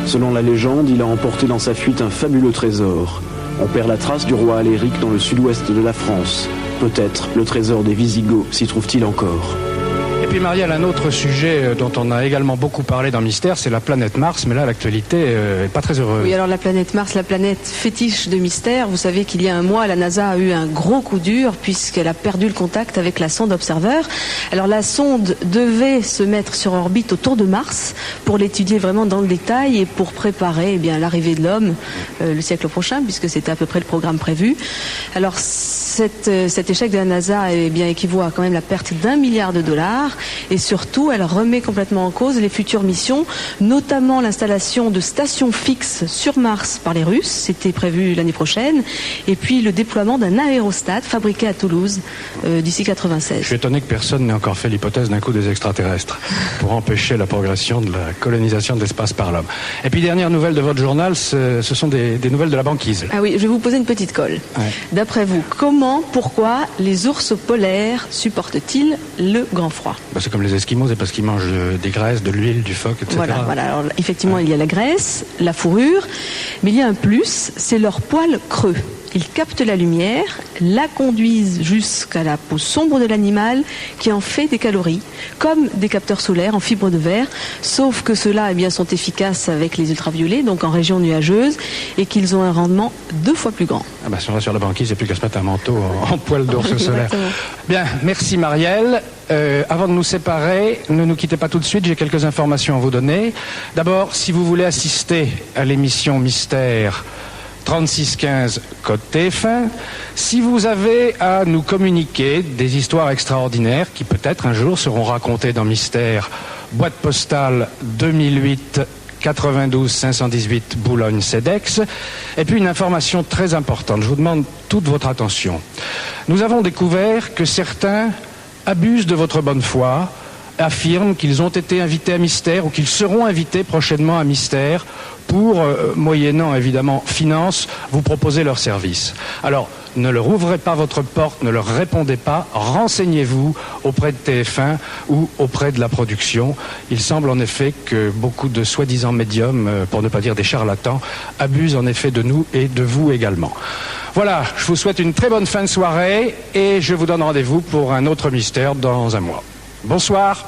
Selon la légende, il a emporté dans sa fuite un fabuleux trésor. On perd la trace du roi Aléric dans le sud-ouest de la France. Peut-être le trésor des Visigoths s'y trouve-t-il encore. Et puis Marielle, un autre sujet dont on a également beaucoup parlé dans Mystère, c'est la planète Mars, mais là l'actualité n'est pas très heureuse. Oui, alors la planète Mars, la planète fétiche de Mystère, vous savez qu'il y a un mois, la NASA a eu un gros coup dur puisqu'elle a perdu le contact avec la sonde Observer. Alors la sonde devait se mettre sur orbite autour de Mars pour l'étudier vraiment dans le détail et pour préparer l'arrivée de l'homme le siècle prochain, puisque c'était à peu près le programme prévu. Alors cet échec de la NASA équivaut à quand même la perte d'1 milliard de dollars. Et surtout, elle remet complètement en cause les futures missions, notamment l'installation de stations fixes sur Mars par les Russes, c'était prévu l'année prochaine, et puis le déploiement d'un aérostat fabriqué à Toulouse d'ici 1996. Je suis étonné que personne n'ait encore fait l'hypothèse d'un coup des extraterrestres pour empêcher la progression de la colonisation de l'espace par l'homme. Et puis, dernière nouvelle de votre journal, ce sont des nouvelles de la banquise. Ah oui, je vais vous poser une petite colle. Ouais. D'après vous, pourquoi les ours polaires supportent-ils le grand froid ? C'est comme les Esquimaux, c'est parce qu'ils mangent des graisses, de l'huile, du phoque, etc. Voilà. Alors, effectivement, il y a la graisse, la fourrure, mais il y a un plus, c'est leurs poils creux. Ils captent la lumière, la conduisent jusqu'à la peau sombre de l'animal qui en fait des calories, comme des capteurs solaires en fibre de verre, sauf que ceux-là sont efficaces avec les ultraviolets, donc en région nuageuse, et qu'ils ont un rendement 2 fois plus grand. Si on va sur la banquise, il n'y a plus qu'à se mettre un manteau en poil d'ours solaire. Bien, merci Marielle. Avant de nous séparer, ne nous quittez pas tout de suite, j'ai quelques informations à vous donner. D'abord, si vous voulez assister à l'émission Mystère 3615 code TF1, si vous avez à nous communiquer des histoires extraordinaires qui peut-être un jour seront racontées dans Mystère, boîte postale 2008 92 518 Boulogne-Cedex. Et puis une information très importante, je vous demande toute votre attention. Nous avons découvert que certains abusent de votre bonne foi, affirment qu'ils ont été invités à Mystère ou qu'ils seront invités prochainement à Mystère pour, moyennant évidemment finance, vous proposer leurs services. Alors, ne leur ouvrez pas votre porte, ne leur répondez pas, renseignez-vous auprès de TF1 ou auprès de la production. Il semble en effet que beaucoup de soi-disant médiums, pour ne pas dire des charlatans, abusent en effet de nous et de vous également. Voilà, je vous souhaite une très bonne fin de soirée et je vous donne rendez-vous pour un autre Mystère dans un mois. Bonsoir.